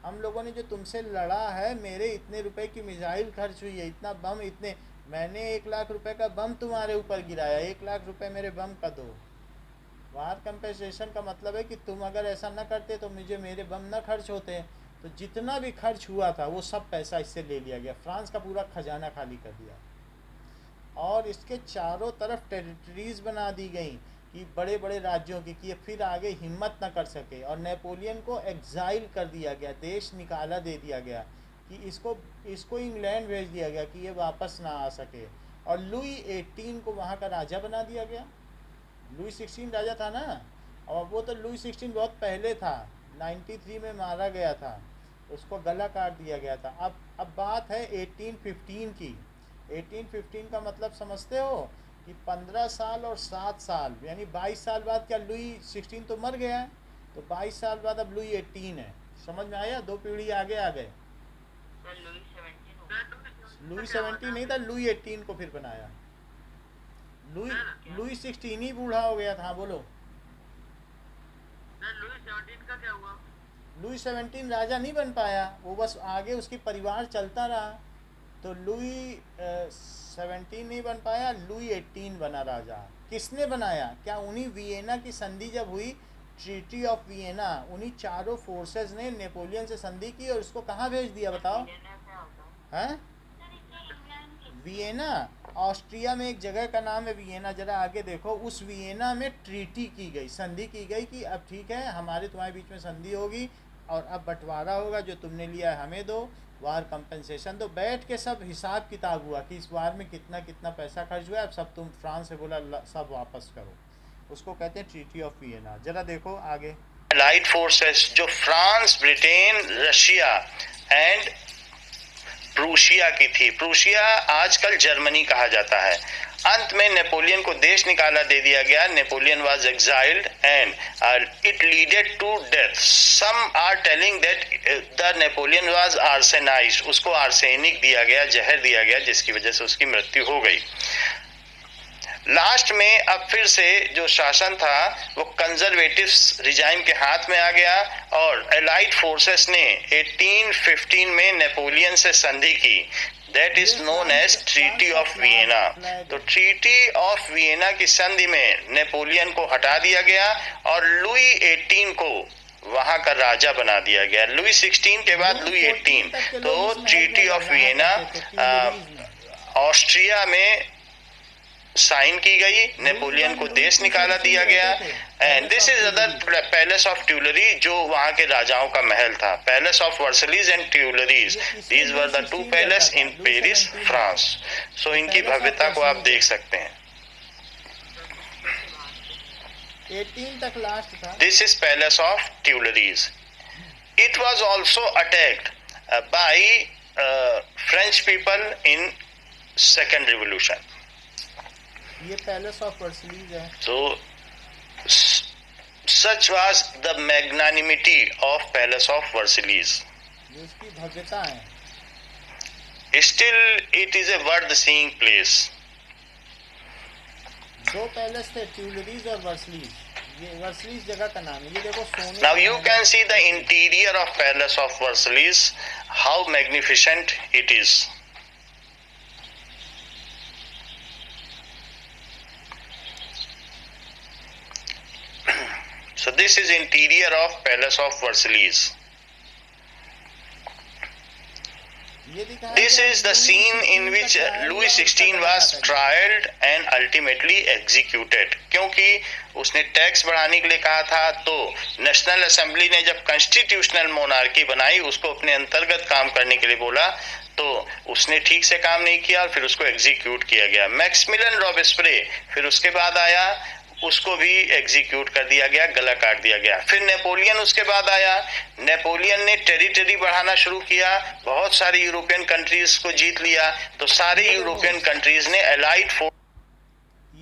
हम लोगों ने जो तुमसे लड़ा है, मेरे इतने रुपए की मिसाइल खर्च हुई है, इतना बम, इतने, मैंने 1 लाख रुपए का बम तुम्हारे ऊपर गिराया, 1 लाख रुपए मेरे बम का दो। वार कंपेंसेशन का मतलब है कि तुम अगर ऐसा न करते तो मुझे मेरे बम न खर्च होते। तो जितना भी खर्च हुआ था वो सब पैसा इससे ले लिया गया, फ्रांस का पूरा खजाना खाली कर दिया और इसके चारों तरफ टेरिटरीज बना दी गई कि बड़े बड़े राज्यों की, कि ये फिर आगे हिम्मत न कर सके। और नेपोलियन को एग्जाइल कर दिया गया, देश निकाला दे दिया गया, कि इसको इंग्लैंड भेज दिया गया कि ये वापस ना आ सके। और लुई 18 को वहाँ का राजा बना दिया गया। लुई 16 राजा था ना, और वो तो लुई 16 बहुत पहले था, 93 में मारा गया था, उसको गला काट दिया गया था। अब बात है 1815 की। 1815 का मतलब समझते हो कि 15 साल और 7 साल यानी 22 साल बाद, क्या लुई 16 तो मर गया है, तो 22 साल बाद अब लुई 18 है। समझ में आया? 2 पीढ़ी आगे आ गए। लुई 17 नहीं था, लुई 18 को फिर बनाया। लुई 16 ही बूढ़ा हो गया था। बोलो
लुई 17 का क्या हुआ?
लुई 17 राजा नहीं बन पाया, वो बस आगे उसकी परिवार चलता रहा, तो लुई 17 नहीं बन पाया, लुई 18 बना राजा। किसने बनाया? क्या उन्हीं वियना की संधि जब हुई, ट्रीटी ऑफ वियना, उन्हीं चारों फोर्सेस ने नेपोलियन से संधि की और उसको कहाँ भेज दिया बताओ? हैं? वियना, ऑस्ट्रिया में एक जगह का नाम है वियना, जरा आगे देखो। उस वियना में ट्रीटी की गई, संधि की गई कि अब ठीक है, हमारे तुम्हारे बीच में संधि होगी और अब बंटवारा होगा, जो तुमने लिया है हमें दो, वार कंपनसेशन दो। बैठ के सब हिसाब किताब हुआ कि इस वार में कितना कितना पैसा खर्च हुआ है, अब सब तुम, फ्रांस से बोला सब वापस करो, उसको कहते हैं ट्रीटी ऑफ वियना। जरा देखो आगे।
लाइट फोर्सेस जो France, Britain, Russia and Prussia की थी, प्रूशिया आजकल जर्मनी कहा जाता है। अंत में नेपोलियन को देश निकाला दे दिया गया। Napoleon was exiled and it leaded to death. Some are telling that the Napoleon was arsenized, उसको आर्सेनिक दिया गया, जहर दिया गया, जिसकी वजह से उसकी मृत्यु हो गई। लास्ट में अब फिर से जो शासन था वो कंजर्वेटिव रिजाइम के हाथ में आ गया और एलाइड फोर्सेस ने 1815 में नेपोलियन से संधि की। That is known as treaty of Vienna. तो ट्रीटी ऑफ वियना की संधि में नेपोलियन को हटा दिया गया और लुई 18 को वहां का राजा बना दिया गया। लुई 16 के बाद लुई 18। तो ट्रीटी ऑफ वियना ऑस्ट्रिया में साइन की गई, नेपोलियन को देश निकाला दिया गया। And this is other palace of Tuileries, जो वहां के राजाओं का महल था, palace of Versailles and Tuileries. These were the two palace in Paris, France. So इनकी भव्यता को आप देख सकते हैं।
18 तक लास्ट था।
This is Palace of Tuileries. It was also attacked by French people in Second Revolution.
ये पैलेस ऑफ वर्सलीज है।
So such was the magnanimity of Palace of Versailles.
ये इसकी भव्यता है।
Still, it is a worth seeing place.
दो palace थे, Tuileries और वर्सलीज। ये वर्सलीज जगह का नाम है। ये देखो सोने।
Now you can see the interior of Palace of Versailles, how magnificent it is. So this is interior of Palace of Versailles.
ये दिखाया
This
गया
is the
Louis
scene in
16
which
का trial
Louis
हुआ,
XVI
उसका
was
गला काटा
trialed and ultimately executed. क्योंकि उसने टैक्स बढ़ाने के लिए कहा था, तो नेशनल असेंबली ने जब कॉन्स्टिट्यूशनल मोनार्की बनाई, उसको अपने अंतर्गत काम करने के लिए बोला, तो उसने ठीक से काम नहीं किया और फिर उसको एग्जीक्यूट किया गया। मैक्सिमिलियन रॉबेस्पियर फिर उसके बाद आया, उसको भी एग्जीक्यूट कर दिया गया, गला काट दिया गया। फिर नेपोलियन उसके बाद आया, नेपोलियन ने टेरिटरी बढ़ाना शुरू किया, बहुत सारी यूरोपियन कंट्रीज को जीत लिया, तो सारे यूरोपियन कंट्रीज ने एलाइड फोर्स।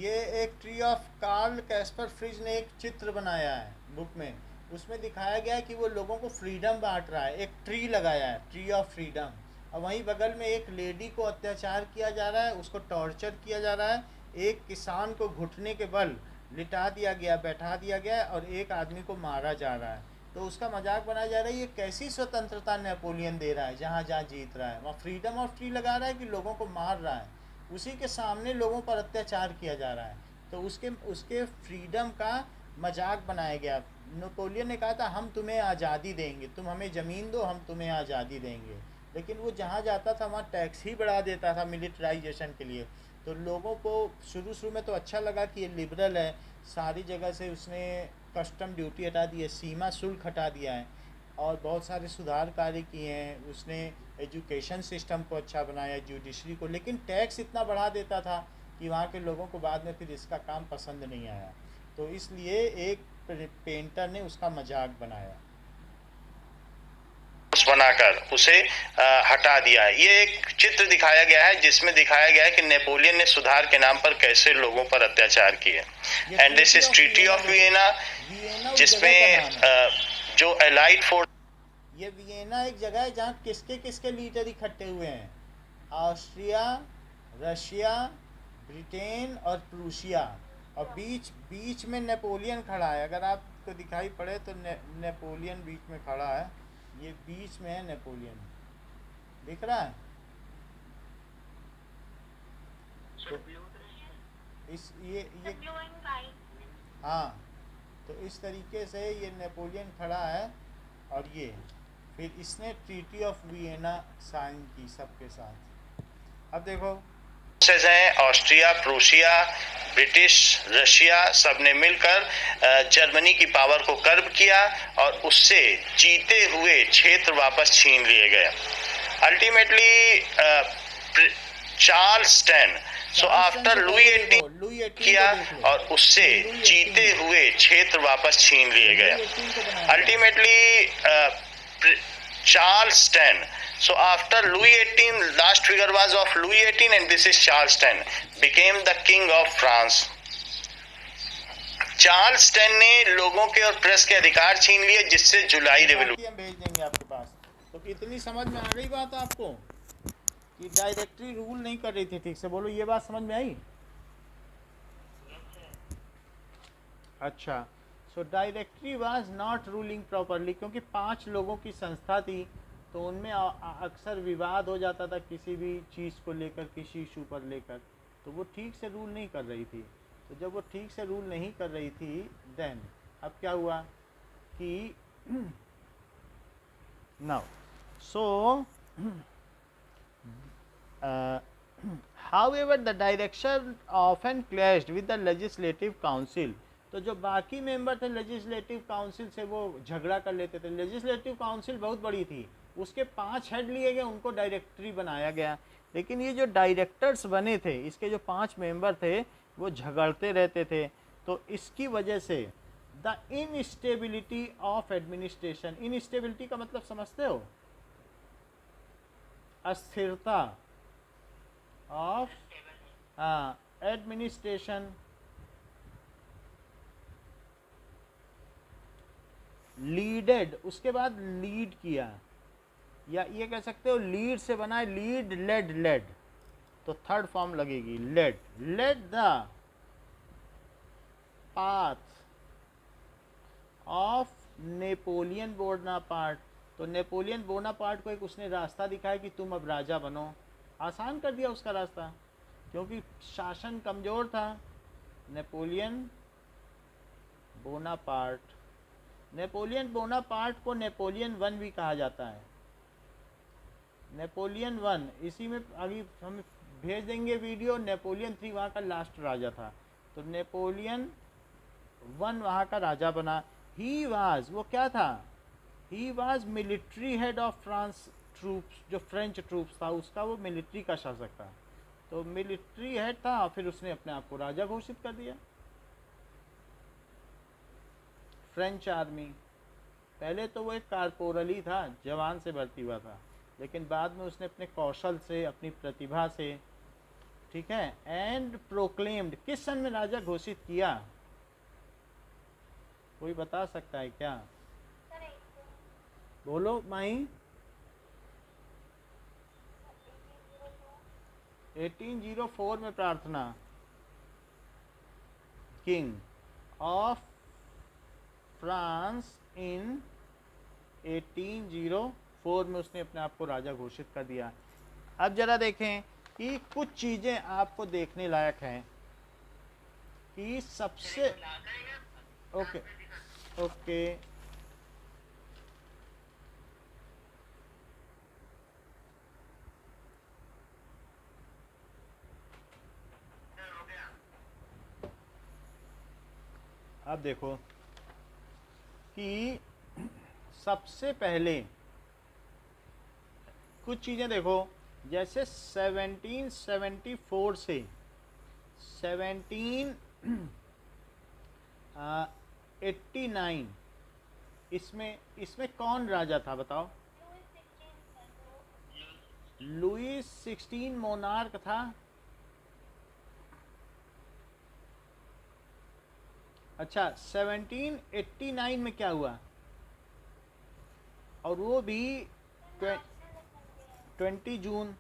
ये एक tree of Karl Casper Fritz ने एक चित्र बनाया है बुक में। उसमें दिखाया गया है कि वो लोगों को फ्रीडम बांट रहा है। एक ट्री लगाया है, ट्री ऑफ फ्रीडम, और वहीं बगल में एक लेडी को अत्याचार किया जा रहा है, उसको टॉर्चर किया जा रहा है। एक किसान को घुटने के बल लिटा दिया गया, बैठा दिया गया, और एक आदमी को मारा जा रहा है। तो उसका मजाक बनाया जा रहा है, ये कैसी स्वतंत्रता नेपोलियन दे रहा है जहाँ जहाँ जीत रहा है, वहाँ फ्रीडम ऑफ ट्री लगा रहा है कि लोगों को मार रहा है। उसी के सामने लोगों पर अत्याचार किया जा रहा है, तो उसके फ्रीडम का मजाक बनाया गया। नेपोलियन ने कहा था, हम तुम्हें आज़ादी देंगे, तुम हमें ज़मीन दो, हम तुम्हें आज़ादी देंगे। लेकिन वो जहाँ जाता था वहाँ टैक्स ही बढ़ा देता था मिलिट्राइजेशन के लिए। तो लोगों को शुरू में तो अच्छा लगा कि ये लिबरल है, सारी जगह से उसने कस्टम ड्यूटी हटा दी है, सीमा शुल्क हटा दिया है, और बहुत सारे सुधार कार्य किए हैं। उसने एजुकेशन सिस्टम को अच्छा बनाया, जुडिशरी को। लेकिन टैक्स इतना बढ़ा देता था कि वहाँ के लोगों को बाद में फिर इसका काम पसंद नहीं आया, तो इसलिए एक पेंटर ने उसका मजाक बनाया,
बनाकर उसे हटा दिया है। ये एक चित्र दिखाया गया है जिसमें दिखाया गया है कि नेपोलियन ने सुधार के नाम पर कैसे लोगों पर अत्याचार किए। And this is treaty of Vienna, जिसमें जो एलाइड फोर्स।
ये वियना एक जगह है जहाँ किसके लीडर इकट्ठे हुए हैं, ऑस्ट्रिया, रशिया, ब्रिटेन और प्रूशिया, और बीच में नेपोलियन खड़ा है। अगर आपको दिखाई पड़े तो नेपोलियन बीच में खड़ा है, ये बीच में है नेपोलियन, दिख रहा है? तो ये हाँ, तो इस तरीके से ये नेपोलियन खड़ा है, और ये फिर इसने ट्रीटी ऑफ वियना साइन की सबके साथ। अब देखो
हैं, ऑस्ट्रिया, प्रूशिया, ब्रिटिश, रशिया, सब ने मिलकर जर्मनी की पावर को कर्ब किया और उससे जीते हुए क्षेत्र वापस छीन लिए गए। Ultimately Charles ten, so after Louis 18 किया और उससे जीते हुए क्षेत्र वापस छीन लिए गए। Ultimately Charles X. So after Louis XVIII, last figure was of Louis XVIII, and this is Charles X, became the king of France. Charles 10 ने लोगों के और प्रेस के अधिकार छीन लिए, जिससे जुलाई रेवोल्यूशन।
हम भेज देंगे आपके पास। तो इतनी समझ में आ गई बात आपको कि डायरेक्टरी रूल नहीं कर रही थी ठीक से? बोलो, ये बात समझ में आई? अच्छा, so directory was not ruling properly, क्योंकि 5 लोगों की संस्था थी, तो उनमें अक्सर विवाद हो जाता था किसी भी चीज़ को लेकर, किसी इशू पर लेकर, तो वो ठीक से रूल नहीं कर रही थी। तो जब वो ठीक से रूल नहीं कर रही थी, देन अब क्या हुआ कि now so However, the direction often clashed with the legislative council. तो जो बाकी मेंबर थे लेजिस्लेटिव काउंसिल से वो झगड़ा कर लेते थे। लेजिस्लेटिव काउंसिल बहुत बड़ी थी, उसके 5 हेड लिए गए, उनको डायरेक्टरी बनाया गया, लेकिन ये जो डायरेक्टर्स बने थे, इसके जो 5 मेंबर थे वो झगड़ते रहते थे। तो इसकी वजह से the instability of administration, instability का मतलब समझते हो? अस्थिरता ऑफ एडमिनिस्ट्रेशन लीडेड, उसके बाद लीड किया, या ये कह सकते हो लीड से बना है लीड, लेड, लेड, तो थर्ड फॉर्म लगेगी led, led the path of Napoleon Bonaparte. तो नेपोलियन बोनापार्ट को एक उसने रास्ता दिखाया कि तुम अब राजा बनो, आसान कर दिया उसका रास्ता, क्योंकि शासन कमज़ोर था। नेपोलियन बोनापार्ट, नेपोलियन बोनापार्ट को नेपोलियन 1 भी कहा जाता है। नेपोलियन 1, इसी में अभी हम भेज देंगे वीडियो। नेपोलियन 3 वहाँ का लास्ट राजा था, तो नेपोलियन 1 वहाँ का राजा बना। ही वाज, वो क्या था? He was military head of France troops, जो फ्रेंच ट्रूप्स था उसका वो मिलिट्री का शासक था। तो मिलिट्री हेड था, फिर उसने अपने आप को राजा घोषित कर दिया। फ्रेंच आर्मी, पहले तो वो एक कारपोरल ही था, जवान से भर्ती हुआ था, लेकिन बाद में उसने अपने कौशल से, अपनी प्रतिभा से, ठीक है, एंड प्रोक्लेम्ड, किस सन में राजा घोषित किया? कोई बता सकता है क्या? बोलो माही। 1804 में प्रार्थना, किंग ऑफ फ्रांस इन 1804 में उसने अपने आप को राजा घोषित कर दिया। अब जरा देखें कि कुछ चीज़ें आपको देखने लायक हैं कि सबसे ओके ओके अब देखो कि सबसे पहले कुछ चीज़ें देखो, जैसे 1774 से 1789, इसमें कौन राजा था बताओ? लुईस 16 मोनार्क था। अच्छा, 1789 में क्या हुआ? और वो भी 20 जून,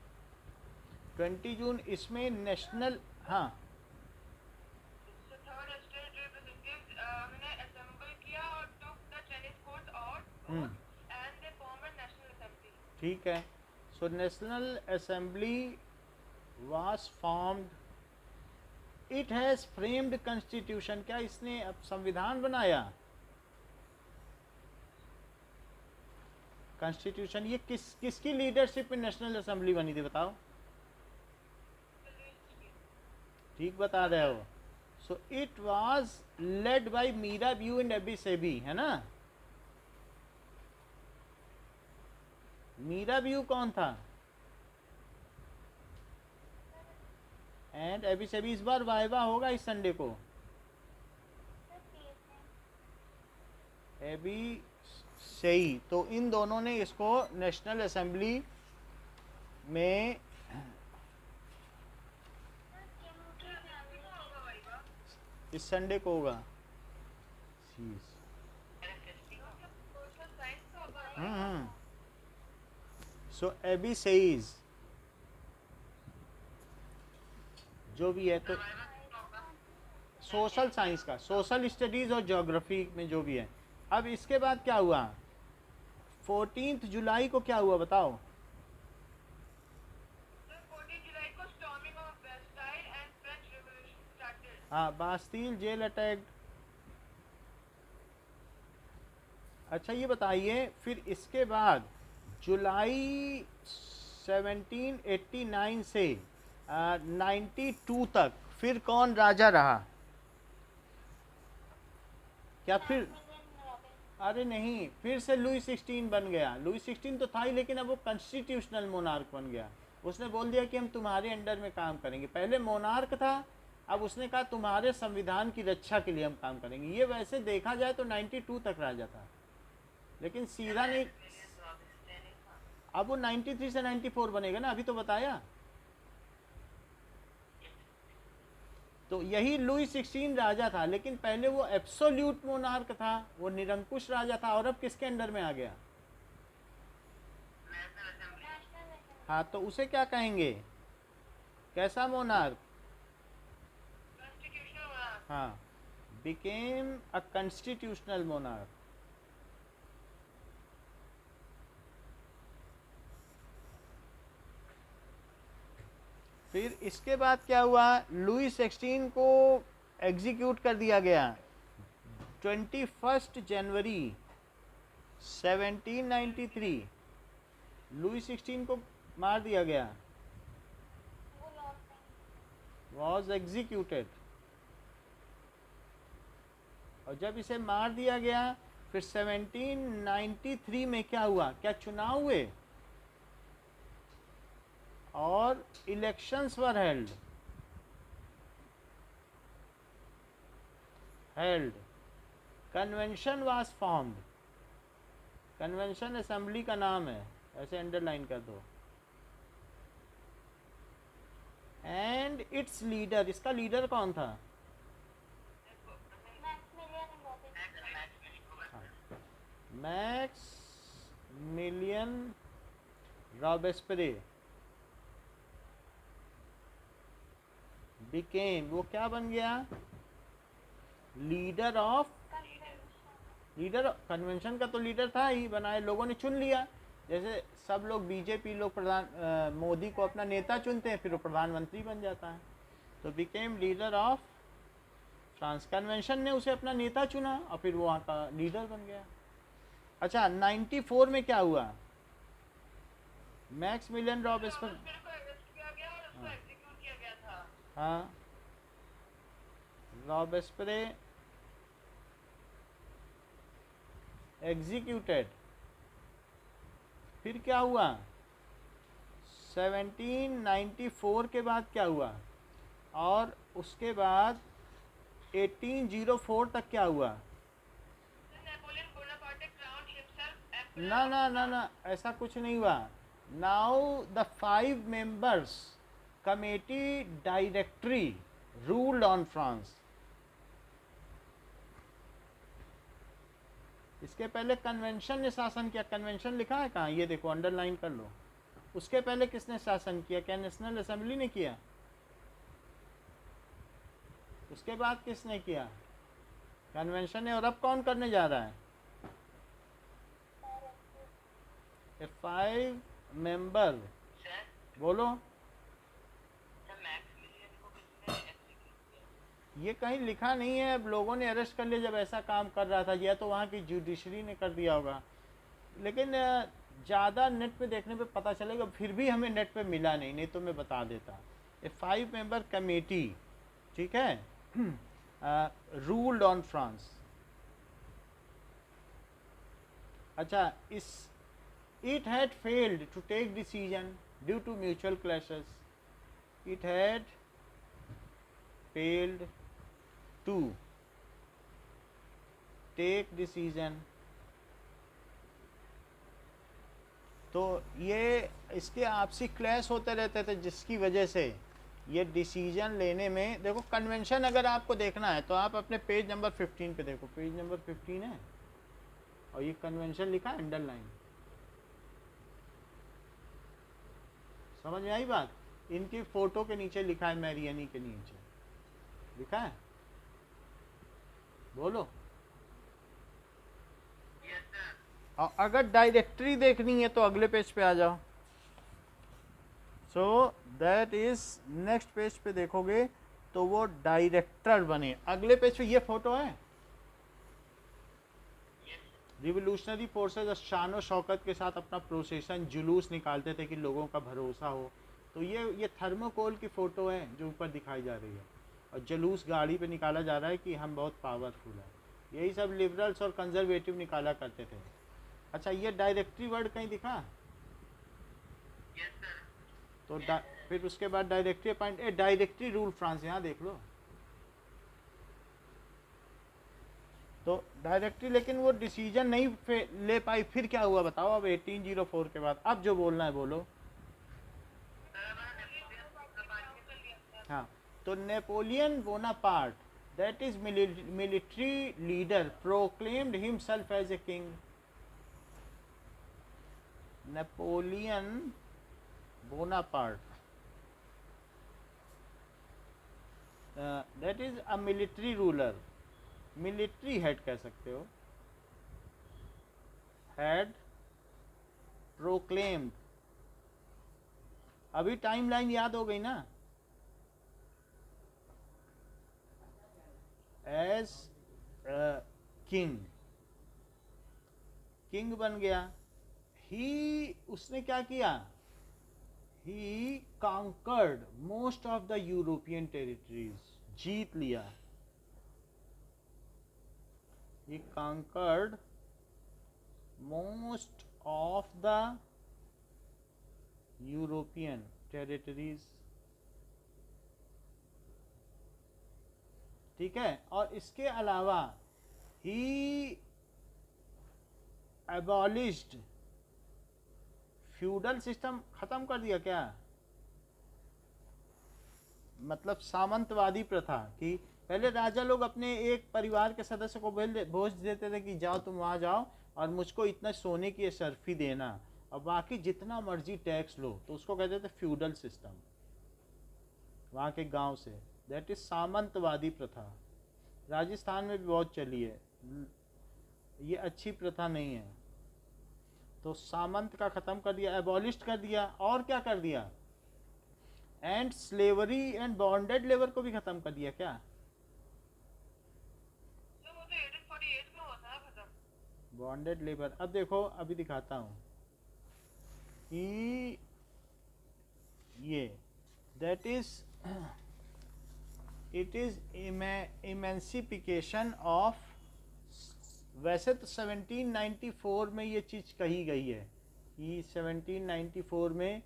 20 जून, इसमें नेशनल, हाँ ठीक है। So national assembly was formed, it has framed constitution, क्या इसने अब संविधान बनाया? कॉन्स्टिट्यूशन, ये किसकी लीडरशिप में नेशनल असेंबली बनी थी बताओ? ठीक बता रहे हो। So it was led by Mirabeau and Abbe Sieyes, है ना? मीराब्यू कौन था? And Abbe Sieyes. इस बार वाइवा होगा इस संडे को। एबी सही, तो इन दोनों ने इसको नेशनल असेंबली में इस संडे को होगा। सो एबी सेइज जो भी है, तो सोशल साइंस का, सोशल स्टडीज और ज्योग्राफी में जो भी है। अब इसके बाद क्या हुआ? 14 जुलाई को क्या हुआ बताओ? हाँ, बास्तील जेल अटैक। अच्छा ये बताइए, फिर इसके बाद जुलाई 1789 से 92 तक फिर कौन राजा रहा? क्या फिर? अरे नहीं, फिर से लुई 16 बन गया। लुई 16 तो था ही, लेकिन अब वो कॉन्स्टिट्यूशनल मोनार्क बन गया। उसने बोल दिया कि हम तुम्हारे अंडर में काम करेंगे। पहले मोनार्क था, अब उसने कहा तुम्हारे संविधान की रक्षा के लिए हम काम करेंगे। ये वैसे देखा जाए तो 92 तक राजा था, लेकिन सीधा नहीं। अब वो 93 से 94 बनेगा ना, अभी तो बताया। तो यही लुई 16 राजा था, लेकिन पहले वो एब्सोल्यूट मोनार्क था, वो निरंकुश राजा था। और अब किसके अंडर में आ गया? हाँ, तो उसे क्या कहेंगे? कैसा मोनार्क? हाँ, बिकेम अ कॉन्स्टिट्यूशनल मोनार्क। फिर इसके बाद क्या हुआ? लुई 16 को एग्जीक्यूट कर दिया गया 21 जनवरी 1793। लुई 16 को मार दिया गया, वॉज एग्जीक्यूटेड। और जब इसे मार दिया गया, फिर 1793 में क्या हुआ? क्या चुनाव हुए और elections were held. Convention was formed. Convention assembly का नाम है, ऐसे अंडरलाइन कर दो। एंड इट्स लीडर, इसका लीडर कौन था? मैक्स मिलियन रॉबेस्पिरे बिकेम, वो क्या बन गया? लीडर ऑफ, लीडर कन्वेंशन का तो लीडर था ही, बनाए लोगों ने चुन लिया। जैसे सब लोग बीजेपी लोग मोदी को अपना नेता चुनते हैं, फिर वो प्रधानमंत्री बन जाता है। तो became leader of France. Convention ने उसे अपना नेता चुना और फिर वो वहाँ का लीडर बन गया। अच्छा, 94 में क्या हुआ? मैक्स मिलियन रॉबेस्पियर, हाँ, रॉबेस्पिरे एग्जीक्यूटेड। फिर क्या हुआ? 1794 के बाद क्या हुआ? और उसके बाद 1804 तक क्या हुआ? ना ना ना ना, ऐसा कुछ नहीं हुआ। Now the 5 members committee directory ruled on France. इसके पहले कन्वेंशन ने शासन किया। कन्वेंशन लिखा है कहाँ? ये देखो, अंडरलाइन कर लो। उसके पहले किसने शासन किया? क्या नेशनल असेंबली ने किया? उसके बाद किसने किया? कन्वेंशन ने। और अब कौन करने जा रहा है? 5 मेंबर, बोलो। ये कहीं लिखा नहीं है, अब लोगों ने अरेस्ट कर लिया जब ऐसा काम कर रहा था, या तो वहाँ की जुडिशरी ने कर दिया होगा। लेकिन ज़्यादा नेट पे देखने पे पता चलेगा, फिर भी हमें नेट पे मिला नहीं, नहीं तो मैं बता देता। ए 5 मेंबर कमेटी, ठीक है, रूल्ड ऑन फ्रांस। अच्छा, इस it had failed to take decision due to mutual clashes. It had failed to take decision. तो ये इसके आपसी क्लैश होते रहते थे, जिसकी वजह से ये डिसीजन लेने में, देखो कन्वेंशन अगर आपको देखना है तो आप अपने पेज नंबर 15 पे देखो। पेज नंबर 15 है और ये कन्वेंशन लिखा है अंडरलाइन। समझ में आई बात? इनकी फोटो के नीचे लिखा है, मैरियनी के नीचे लिखा है, बोलो। और अगर डायरेक्टरी देखनी है तो अगले पेज पे आ जाओ। So that is next page पे देखोगे तो वो डायरेक्टर बने। अगले पेज पे ये फोटो है। रिवोल्यूशनरी फोर्सेस शान और शौकत के साथ अपना प्रोसेशन जुलूस निकालते थे कि लोगों का भरोसा हो तो ये थर्मोकोल की फ़ोटो है जो ऊपर दिखाई जा रही है, और जलूस गाड़ी पे निकाला जा रहा है कि हम बहुत पावरफुल हैं। यही सब लिबरल्स और कंजर्वेटिव निकाला करते थे। अच्छा, ये डायरेक्टरी वर्ड कहीं दिखा?
Yes sir.
तो फिर उसके बाद directory appoint directory rule France, यहाँ देख लो। तो डायरेक्टरी, लेकिन वो डिसीजन नहीं ले पाई, फिर क्या हुआ बताओ अब 1804 के बाद? अब जो बोलना है बोलो। हाँ, तो Napoleon Bonaparte, that is military leader, proclaimed himself as a king. Napoleon Bonaparte, that is a military ruler, military head कह सकते हो, हैड प्रोक्लेम्ड, अभी टाइमलाइन याद हो गई ना, एज किंग, किंग बन गया। ही, उसने क्या किया? He conquered most of the European territories, जीत लिया। He conquered most of the European territories। ठीक है, और इसके अलावा he abolished फ्यूडल सिस्टम, खत्म कर दिया क्या? मतलब सामंतवादी प्रथा, कि पहले राजा लोग अपने एक परिवार के सदस्य को भोज देते थे कि जाओ तुम वहाँ जाओ और मुझको इतना सोने की शर्फी देना, और बाकी जितना मर्जी टैक्स लो, तो उसको कहते थे फ्यूडल सिस्टम, वहाँ के गांव से। दैट इज सामंतवादी प्रथा, राजस्थान में भी बहुत चली है, ये अच्छी प्रथा नहीं है। तो सामंत का ख़त्म कर दिया, एबॉलिस्ट कर दिया, और क्या कर दिया? And slavery and bonded labour को भी ख़त्म कर दिया क्या? बॉन्डेड लेबर, अब देखो, अभी दिखाता हूँ कि ये that is, it is emancipation of, वैसे तो 1794 में ये चीज़ कही गई है कि 1794 में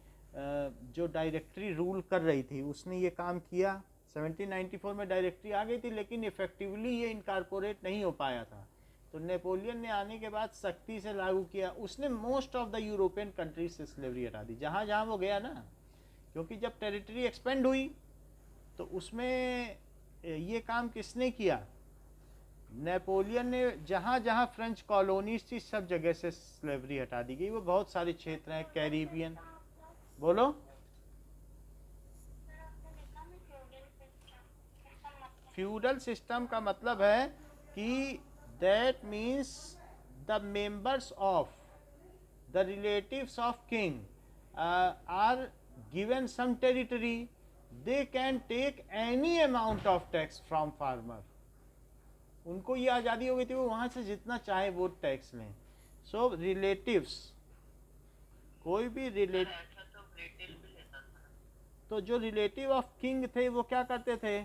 जो डायरेक्टरी रूल कर रही थी उसने ये काम किया। 1794 में डायरेक्टरी आ गई थी, लेकिन इफेक्टिवली ये इनकारपोरेट नहीं हो पाया था। तो नेपोलियन ने आने के बाद सख्ती से लागू किया, उसने most of the European countries से स्लेवरी हटा दी, जहाँ जहाँ वो गया ना, क्योंकि जब टेरिटरी एक्सपेंड हुई तो उसमें ये काम किसने किया? नेपोलियन ने। जहाँ जहाँ फ्रेंच कॉलोनीज थी सब जगह से स्लेवरी हटा दी गई। वो बहुत सारे क्षेत्र हैं, कैरिबियन। बोलो। फ्यूडल सिस्टम का मतलब है कि that means the members of the relatives of king are given some territory, they can take any amount of tax from farmer। उनको ये आज़ादी हो गई थी, वो वहाँ से जितना चाहे वो टैक्स लें। सो रिलेटिव्स, कोई भी तो जो रिलेटिव ऑफ किंग थे वो क्या करते थे?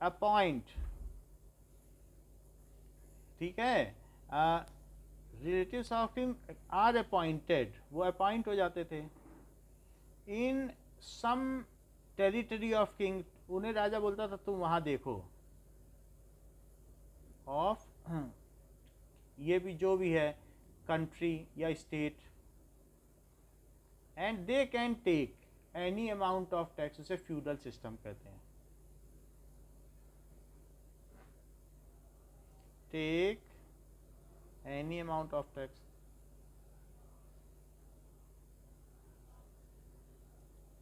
अपॉइंट, ठीक है, relatives of king are appointed, वो अपॉइंट हो जाते थे in some territory of king. उन्हें राजा बोलता था तुम वहाँ देखो, ऑफ ये भी जो भी है कंट्री या state, and they can take any amount of tax, उसे फ्यूडल सिस्टम कहते हैं। Take any amount of tax.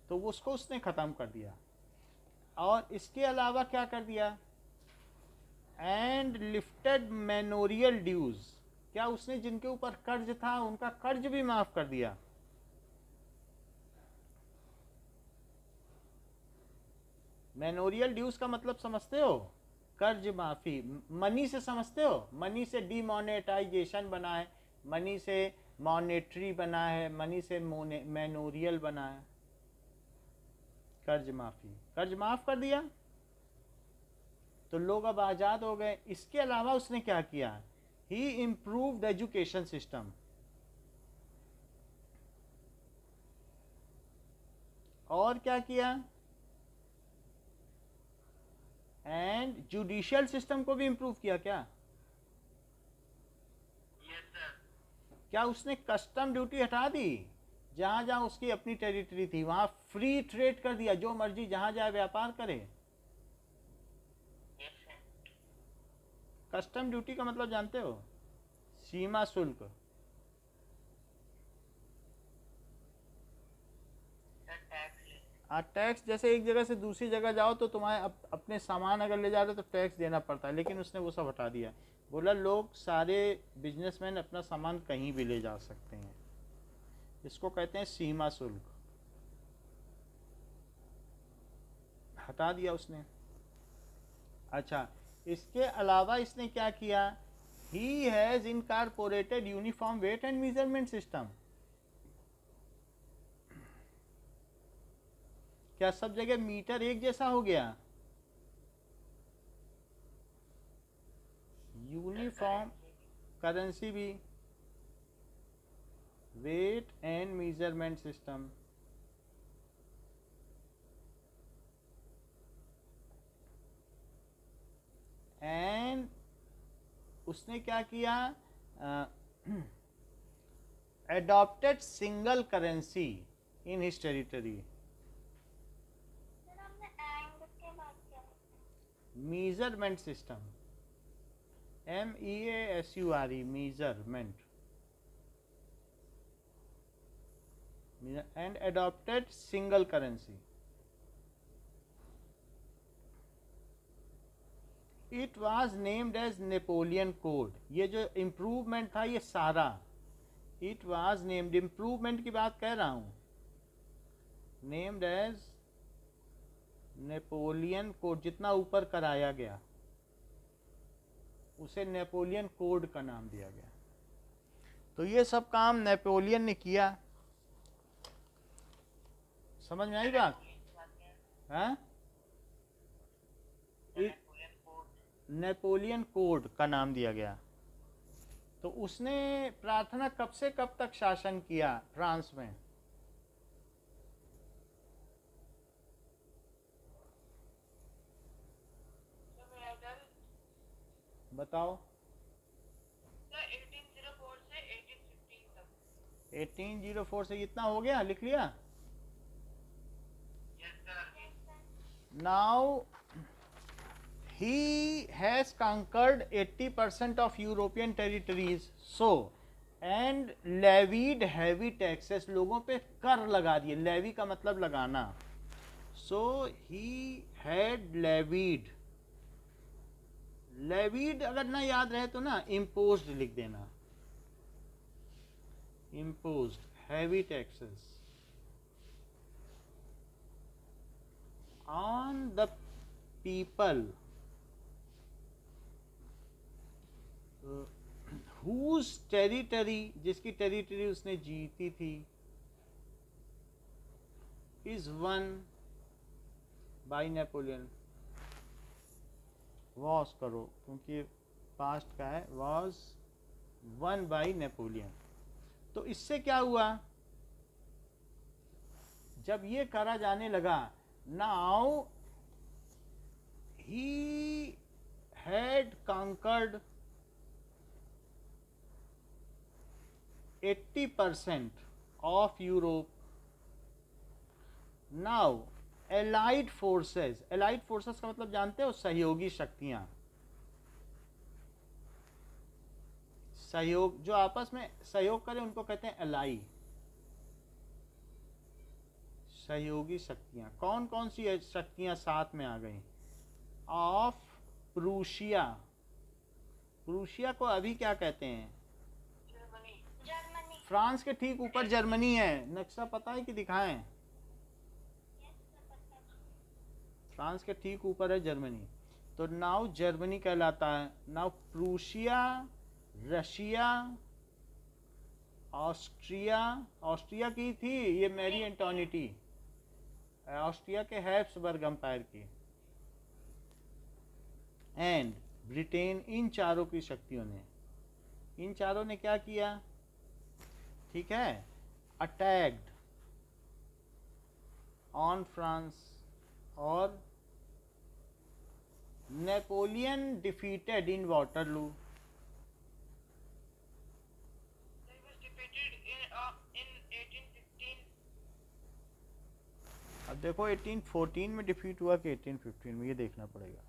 तो उसको उसने ख़त्म कर दिया। और इसके अलावा क्या कर दिया? एंड लिफ्टेड मैनोरियल ड्यूज, क्या उसने जिनके ऊपर कर्ज था उनका कर्ज भी माफ कर दिया। मैनोरियल ड्यूज का मतलब समझते हो? कर्ज माफी। मनी से समझते हो? मनी से डीमोनेटाइजेशन बना है, मनी से मॉनेटरी बना है, मनी से मैनोरियल बना है। कर्ज माफी, कर्ज माफ कर दिया तो लोग अब आज़ाद हो गए। इसके अलावा उसने क्या किया, ही इम्प्रूव्ड एजुकेशन सिस्टम, और क्या किया, एंड जुडिशियल सिस्टम को भी इम्प्रूव किया। क्या
यस सर।
क्या उसने कस्टम ड्यूटी हटा दी, जहां जहां उसकी अपनी टेरिटरी थी वहां फ्री ट्रेड कर दिया, जो मर्जी जहां जाए व्यापार करे।
Yes sir.
कस्टम ड्यूटी का मतलब जानते हो, सीमा शुल्क।
सर टैक्स ले।
टैक्स, जैसे एक जगह से दूसरी जगह जाओ तो तुम्हारे अपने सामान अगर ले जा रहे हो तो टैक्स देना पड़ता है, लेकिन उसने वो सब हटा दिया। बोला लोग सारे बिजनेसमैन अपना सामान कहीं भी ले जा सकते हैं। इसको कहते हैं सीमा शुल्क, हटा दिया उसने। अच्छा, इसके अलावा इसने क्या किया, he has incorporated uniform weight and measurement system. क्या सब जगह मीटर एक जैसा हो गया, यूनिफॉर्म करेंसी भी, weight and measurement system. And उसने क्या किया, adopted single currency in his territory.
Sir हमने एंड के बाद क्या?
Measurement system, MEASURE, measurement, and adopted single currency. It was named as Napoleon code. ये जो इम्प्रूवमेंट था ये सारा, इट वॉज नेम्ड, इम्प्रूवमेंट की बात कह रहा हूँ, नेम्ड एज नेपोलियन कोड, जितना ऊपर कराया गया उसे नेपोलियन कोड का नाम दिया गया। तो ये सब काम नेपोलियन ने किया। समझ में आई बात? हाँ, नेपोलियन कोड का नाम दिया गया। तो उसने प्रार्थना कब से कब तक शासन किया फ्रांस में? बताओ।
1804 से 1815 तक।
1804 से इतना हो गया, लिख लिया।
Yes sir.
Now he has conquered 80% of European territories, so and levied heavy taxes, लोगों पे कर लगा दिए, levy का मतलब लगाना, so he had levied, levied अगर ना याद रहे तो ना imposed लिख देना, imposed heavy taxes on the people whose territory, जिसकी टेरिटरी उसने जीती थी, is won by नेपोलियन। वॉस करो क्योंकि पास्ट का है, वॉज वन बाई नेपोलियन। तो इससे क्या हुआ, जब ये करा जाने लगा, now he had conquered 80% of Europe. Now allied forces, allied forces का मतलब जानते हो, सहयोगी शक्तियां, सहयोग, जो आपस में सहयोग करें उनको कहते हैं अलाई, सहयोगी शक्तियां। कौन कौन सी शक्तियां साथ में आ गई? ऑफ प्रूशिया, प्रूशिया को अभी क्या कहते हैं?
जर्मनी।
फ्रांस के ठीक ऊपर जर्मनी है, नक्शा पता है कि दिखाएं? फ्रांस के ठीक ऊपर है जर्मनी, तो नाउ जर्मनी कहलाता है। Now Prussia, Russia, Austria, Austria की थी ये मैरी एंटोनिटी, ऑस्ट्रिया के हैब्सबर्ग एम्पायर की, एंड ब्रिटेन, इन चारों की शक्तियों ने, इन चारों ने क्या किया, ठीक है, अटैक्ड ऑन फ्रांस, और Napoleon defeated in Waterloo.
He was defeated in 1815.
अब देखो 1814 में डिफीट हुआ कि 1815 में, ये देखना पड़ेगा,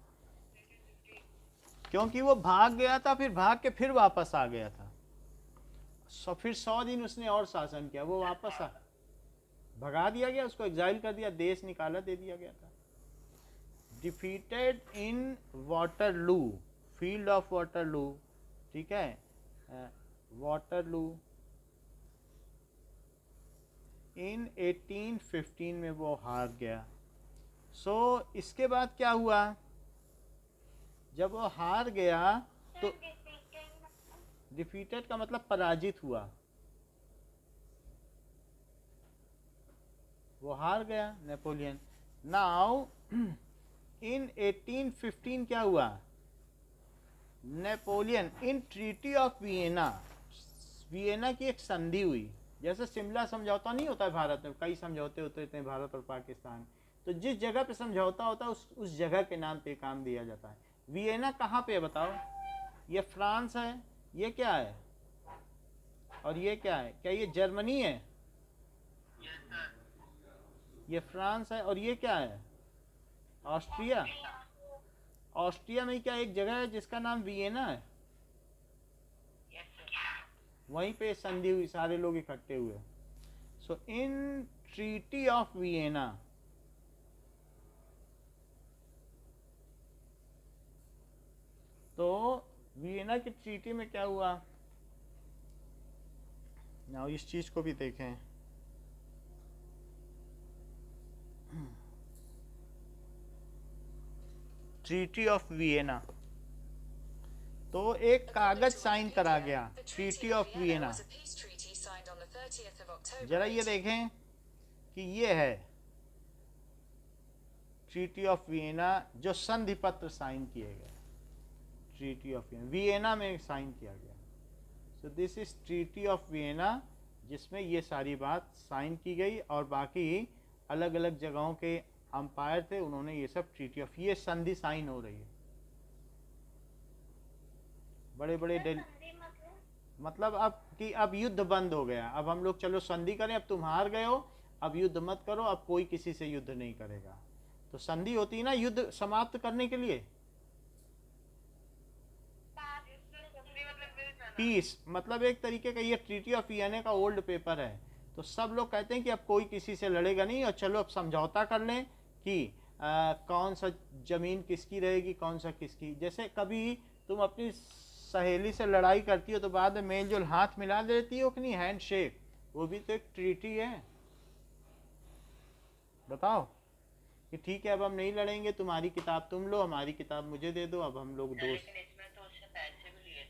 1815.
क्योंकि वो भाग गया था, फिर भाग के फिर वापस आ गया था। फिर 100 दिन उसने और शासन किया, वो वापस आ, भगा दिया गया, उसको एग्जाइल कर दिया, देश निकाला दे दिया गया था। Defeated in Waterloo, field of Waterloo, ठीक है, वाटरलू इन 1815 में वो हार गया। सो इसके बाद क्या हुआ, जब वो हार गया तो डिफीटेड का मतलब पराजित हुआ, वो हार गया नेपोलियन। नाउ इन 1815 क्या हुआ, Napoleon in treaty of Vienna, Vienna की एक संधि हुई, जैसे शिमला समझौता नहीं होता है भारत में, कई समझौते होते हैं भारत और पाकिस्तान, तो जिस जगह पे समझौता होता है उस जगह के नाम पे काम दिया जाता है। वियना कहाँ पे है बताओ, ये फ्रांस है, ये क्या है, और ये क्या है, क्या ये जर्मनी है,
Yes, sir.
ये फ्रांस है, और ये क्या है, ऑस्ट्रिया। ऑस्ट्रिया में क्या एक जगह है जिसका नाम वियना है,
Yes, sir.
वहीं पे संधि हुई, सारे लोग इकट्ठे हुए। सो इन ट्रीटी ऑफ वियना, तो वियना की ट्रीटी में क्या हुआ, ना इस चीज को भी देखें, ट्रीटी ऑफ वियना, तो एक कागज साइन करा गया, ट्रीटी ऑफ वियना। जरा ये देखें कि ये है ट्रीटी ऑफ वियना, जो संधि पत्र साइन किए गए, ट्रीटी ऑफ वियना में साइन किया गया। So this is treaty of Vienna, जिसमें ये सारी बात साइन की गई, और बाकी अलग अलग जगहों के अंपायर थे, उन्होंने ये सब ट्रीटी ऑफ, ये संधि साइन हो रही है, बड़े बड़े मतलब अब कि अब युद्ध बंद हो गया, अब हम लोग चलो संधि करें, अब तुम हार गए हो, अब युद्ध मत करो, अब कोई किसी से युद्ध नहीं करेगा। तो संधि होती है ना युद्ध समाप्त करने के लिए, पीस, मतलब एक तरीके का ये ट्रीटी ऑफ वियना का ओल्ड पेपर है। तो सब लोग कहते हैं कि अब कोई किसी से लड़ेगा नहीं, और चलो अब समझौता कर लें कि कौन सा जमीन किसकी रहेगी, कौन सा किसकी। जैसे कभी तुम अपनी सहेली से लड़ाई करती हो तो बाद में मेल जोल हाथ मिला देती हो कि नहीं, हैंड शेक, वो भी तो एक ट्रीटी है। बताओ कि ठीक है अब हम नहीं लड़ेंगे, तुम्हारी किताब तुम लो, हमारी किताब मुझे दे दो, अब हम लोग दोस्त।
लेकिन इसमें तो उससे पैसे भी लिए।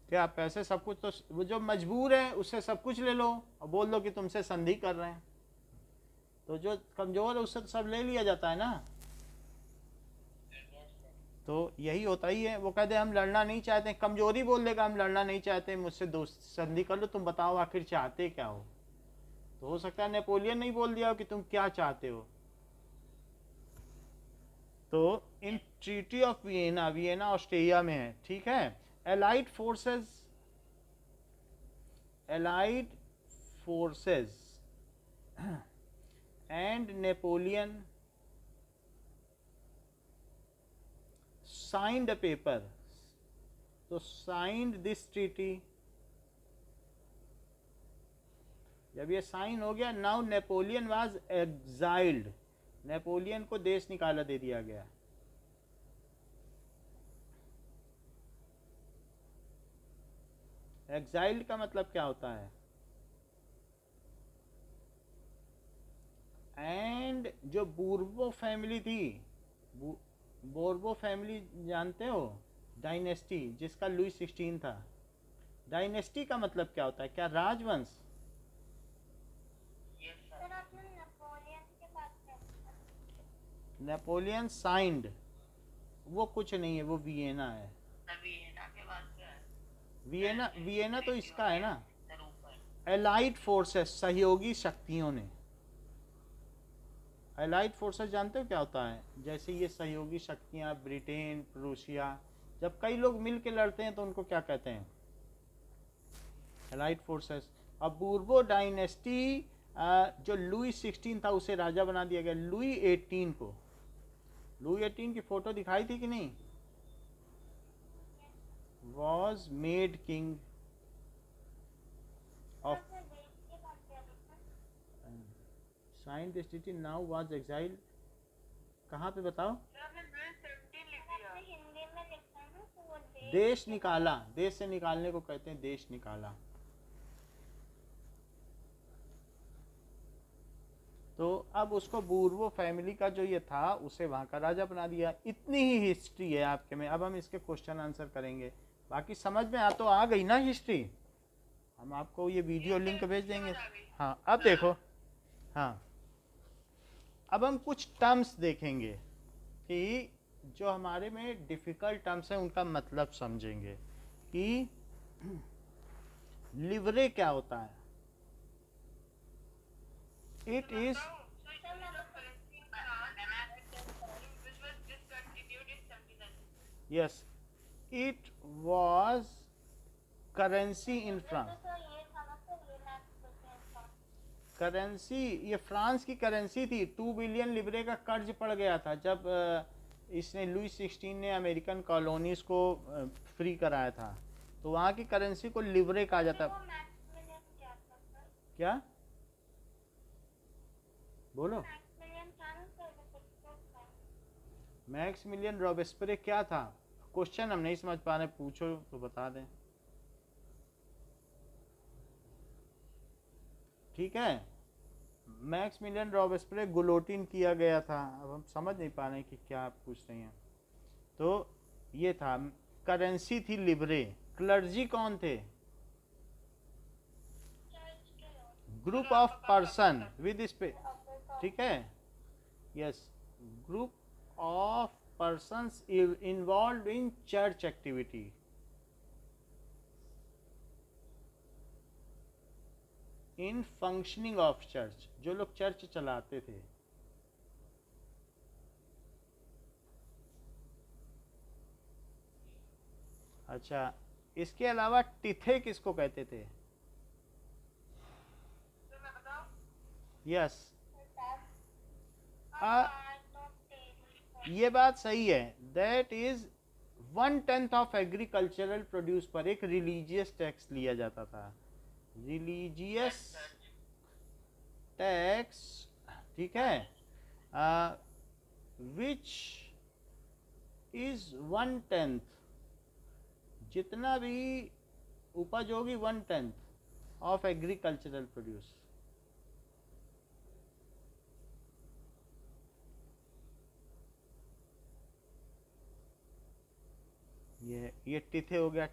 क्या पैसे सब कुछ, तो वो जो मजबूर है उससे सब कुछ ले लो और बोल दो कि तुमसे संधि कर रहे हैं, तो जो कमजोर है उससे तो सब ले लिया जाता है ना। तो यही होता ही है, वो कहते हैं हम लड़ना नहीं चाहते, कमजोरी बोल देगा हम लड़ना नहीं चाहते, मुझसे दोस्त संधि कर लो, तुम बताओ आखिर चाहते क्या हो। तो हो सकता है नेपोलियन नहीं बोल दिया हो कि तुम क्या चाहते हो। तो in treaty of Vienna, Vienna Austria में है, ठीक है। Allied forces and Napoleon signed a paper, so signed this treaty। जब ये साइन हो गया, now Napoleon was exiled, Napoleon को देश निकाला दे दिया गया। एग्जाइल्ड का मतलब क्या होता है, एंड जो बूर्बो फैमिली थी, बोर्बो फैमिली जानते हो, डायनेस्टी जिसका लुई 16 था, डायनेस्टी का मतलब क्या होता है, क्या राजवंश।
Yes, sir.
सर आपने नेपोलियन के बात कर,
नेपोलियन साइंड, वो कुछ नहीं है, वो वियना है।
तभी है ना के बाद क्या है
वियना, वियना तो इसका है ना,
सर ऊपर
एलाइड फोर्सेस, सहयोगी शक्तियों ने। एलाइड फोर्सेस जानते हो क्या होता है? जैसे ये सहयोगी शक्तियां, ब्रिटेन, प्रूसिया, जब कई लोग मिल के लड़ते हैं तो उनको क्या कहते हैं? Allied forces. अब बूर्बो डायनेस्टी, जो लुई 16 था उसे राजा बना दिया गया। लुई 18 को, लुई 18 की फोटो दिखाई थी कि नहीं? Was made king of
sir देश के बाद क्या लिखा?
साइन डिस्ट्रिक्ट नाउ वाज एग्जाइल। कहाँ पे बताओ?
सर आपने लुई 17 लिख
सर
दिया
आपने हिंदी में लिखा है ना, तो वो
देश निकाला, देश से निकालने को कहते हैं देश निकाला। तो अब उसको बूर्बो फैमिली का जो ये था उसे वहाँ का राजा बना दिया। इतनी ही हिस्ट्री है आपके में। अब हम इसके क्वेश्चन आंसर करेंगे, बाकी समझ में आ गई ना हिस्ट्री? हम आपको ये वीडियो लिंक भेज देंगे। हाँ अब देखो, हाँ अब हम कुछ टर्म्स देखेंगे कि जो हमारे में डिफ़िकल्ट टर्म्स हैं उनका मतलब समझेंगे कि लिवरे क्या होता है। It is, yes, it was currency in France.
तो सर ये था ना सर, ये मैथ करते हैं इसका।
करेंसी, ये फ्रांस की करेंसी थी। 2 बिलियन लिब्रे का कर्ज पड़ गया था जब इसने लुई 16 ने अमेरिकन कॉलोनीज को फ्री कराया था, तो वहाँ की करेंसी को लिब्रे कहा जाता।
वो मैक्सिमिलियन क्या था सर?
क्या बोलो?
मैक्सिमिलियन था ना सर, वो कुछ तो था।
मैक्सिमिलियन रॉबेस्पियर क्या था? क्वेश्चन हम नहीं समझ पा रहे, पूछो तो बता दें। ठीक है, मैक्सिमिलियन रॉबेस्पियर गुलोटिन किया गया था। अब हम समझ नहीं पा रहे कि क्या आप पूछ रहे हैं। तो ये था, करेंसी थी लिब्रे। क्लर्जी कौन थे?
चर्च के लोग।
ग्रुप ऑफ पर्सन विद स्पे, ठीक है, yes, group of persons involved in church activity. In functioning of church, जो लोग चर्च चलाते थे। अच्छा, इसके अलावा टिथे किसको कहते थे? यस, ये बात सही है। That is 1/10 of agricultural produce पर एक रिलीजियस टैक्स लिया जाता था। रिलीजियस टैक्स, ठीक है, विच इज 1/10, जितना भी उपज होगी 1/10 ऑफ एग्रीकल्चरल प्रोड्यूस। ये टिथे हो गया।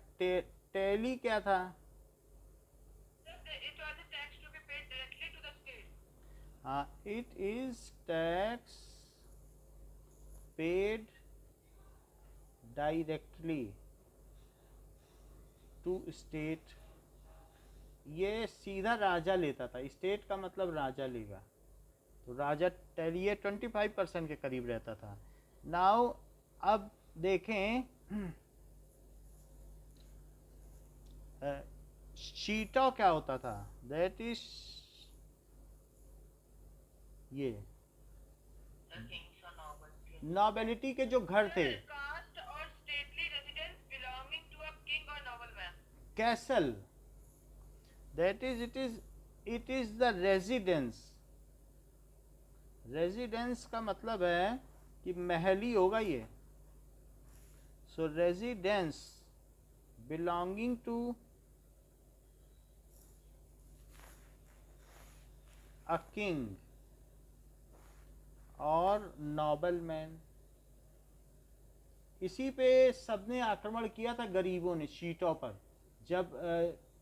टेली क्या था? हाँ, it is tax paid directly to state. ये सीधा राजा लेता था, स्टेट का मतलब राजा लेगा, तो राजा टेली 25% के करीब रहता था। नाउ अब देखें, शीटो क्या होता था? दैट इज ये नोबेलिटी के जो घर थे, castle, that is it is the residence. Residence का मतलब है कि महली होगा ये। So residence belonging to a king और नोबलमैन। इसी पे सबने आक्रमण किया था गरीबों ने, शीटों पर। जब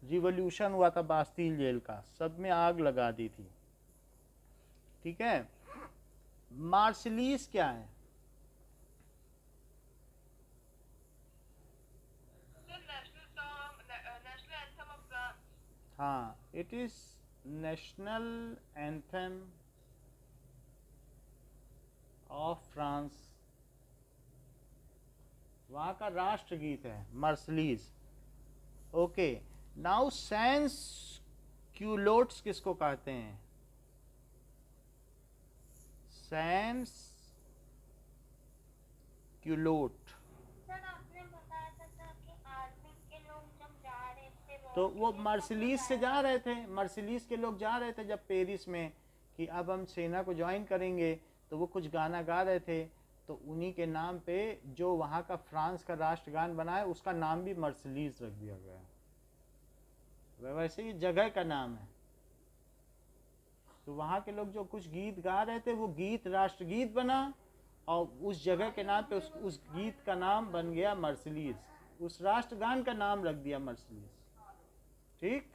रिवॉल्यूशन हुआ था बास्तील जेल का, सब में आग लगा दी थी। ठीक है, मार्शलीज क्या है?
So national song, national anthem of France.
हाँ, it is national anthem of France, वहाँ का राष्ट्रगीत है मार्शलीज। ओके, नाउ सैंस क्यूलोट्स किसको कहते हैं? सैंस क्यूलोट।
सर आपने बताया था सर कि आर्मी के लोग जब जा रहे थे
तो
वॉर
वो
के लिए,
मार्शलीज से जा रहे थे, मार्शलीज के लोग जा रहे थे जब पेरिस में कि अब हम सेना को ज्वाइन करेंगे, तो वो कुछ गाना गा रहे थे, तो उन्हीं के नाम पे जो वहाँ का फ्रांस का राष्ट्रगान बना है उसका नाम भी मार्शलीज रख दिया गया है। वैसे ही जगह का नाम है। तो वहाँ के लोग जो कुछ गीत गा रहे थे वो गीत राष्ट्रगीत बना, और उस जगह के नाम पे उस गीत का नाम बन गया मार्शलीज, उस राष्ट्रगान का नाम रख दिया मार्शलीज। ठीक।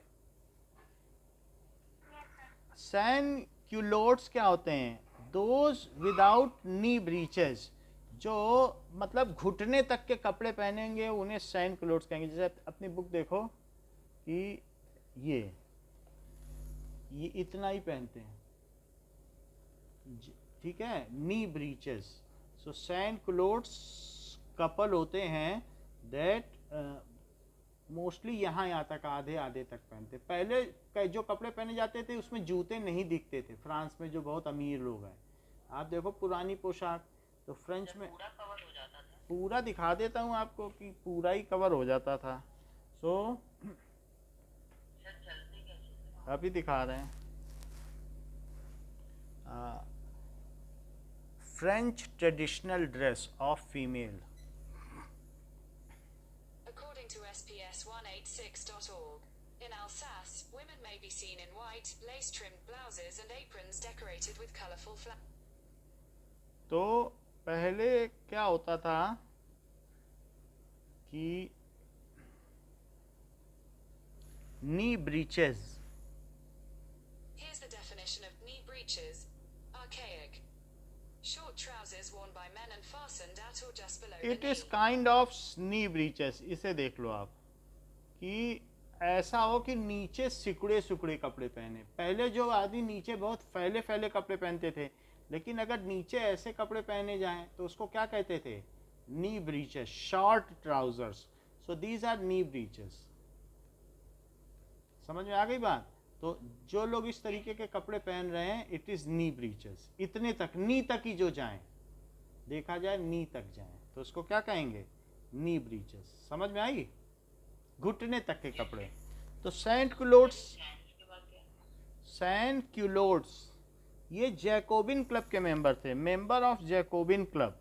सैन क्यूलोट्स क्या होते हैं? दोज विदाउट नी ब्रीचेस, जो मतलब घुटने तक के कपड़े पहनेंगे उन्हें सैन क्यूलोट्स कहेंगे। जैसे अपनी बुक देखो कि ये इतना ही पहनते हैं, ठीक है, नी ब्रीचेस। सो सैन क्यूलोट्स कपल होते हैं दैट मोस्टली यहाँ तक आधे आधे तक पहनते। पहले जो कपड़े पहने जाते थे उसमें जूते नहीं दिखते थे, फ्रांस में जो बहुत अमीर लोग हैं। आप देखो पुरानी पोशाक, तो फ्रेंच में
पूरा कवर हो जाता था।
पूरा दिखा देता हूँ आपको कि पूरा ही कवर हो जाता था। सो
सर चलते कैसे थे?
अभी दिखा रहे हैं। French traditional dress of female.
According to SPS186.org, in Alsace, women may be seen in white, lace-trimmed blouses and aprons decorated with colorful flowers.
तो पहले क्या होता था कि नी breaches,
Here's the definition of knee breeches. Archaic. Short trousers worn by men and fastened at or just below the
it
knee.
Is kind of knee breaches. इसे देख लो आप कि ऐसा हो कि नीचे सिकुड़े सिकुड़े कपड़े पहने। पहले जो आदमी नीचे बहुत फैले फैले कपड़े पहनते थे, लेकिन अगर नीचे ऐसे कपड़े पहने जाएं तो उसको क्या कहते थे? Knee breeches, short trousers. So these are knee breeches. समझ में आ गई बात? तो जो लोग इस तरीके के कपड़े पहन रहे हैं, इट इज नी ब्रीचेस। इतने तक, नी तक ही जो जाएं, देखा जाए नी तक जाएं, तो उसको क्या कहेंगे? नी ब्रीचेस। समझ में आई? घुटने तक के कपड़े। तो सैंट क्यूलोट्स,
के बाद क्या?
सैंट क्यूलोट्स ये जैकोबिन क्लब के मेंबर थे, member of Jacobin club.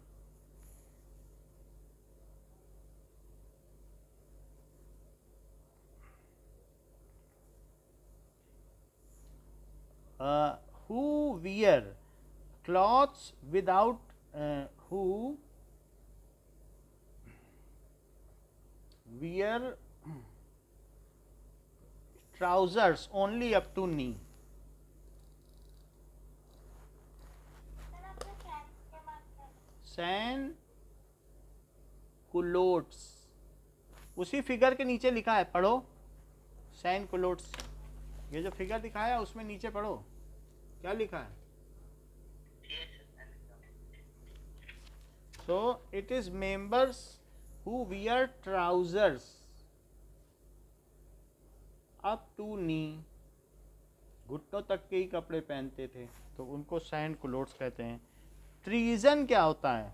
who wear cloths without who wear trousers only up to knee.
Sir आपने सैंस के बात कर
सैन कुलोट्स, उसी फिगर के नीचे लिखा है, पढ़ो। सैन कुलोट्स, ये जो फिगर दिखाया उसमें नीचे पढ़ो क्या लिखा है। So it is members who wear trousers up to knee, घुटनों तक के ही कपड़े पहनते थे, तो उनको सैन कुलोट्स कहते हैं। ट्रीजन क्या होता है?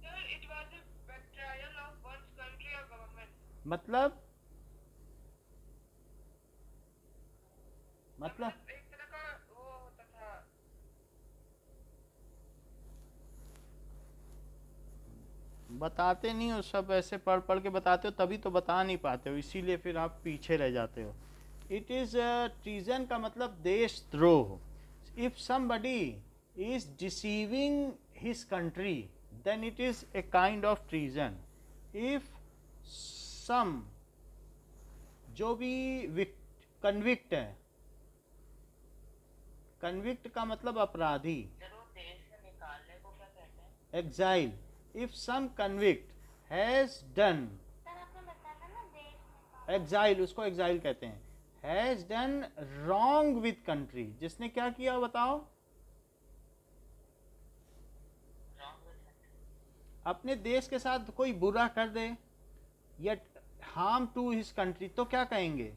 Sir, it was a betrayal of one's country or government.
मतलब
एक तरह का वो होता था।
बताते नहीं हो, सब ऐसे पढ़ पढ़ के बताते हो, तभी तो बता नहीं पाते हो, इसीलिए फिर आप पीछे रह जाते हो। इट इज ट्रीजन का मतलब देशद्रोह। If somebody is deceiving his country then it is a kind of treason. If some जो भी कन्विक्ट है, कन्विक्ट का मतलब अपराधी,
जरूर देश से निकालने को क्या कहते हैं?
Exile. If some convict has done,
sir आपने बताया था ना देश में
एक्साइल, उसको एक्साइल कहते हैं, has done wrong with country, जिसने क्या किया बताओ,
रॉन्ग विद कंट्री।
अपने देश के साथ कोई बुरा कर दे या हार्म टू हिज कंट्री, तो क्या कहेंगे,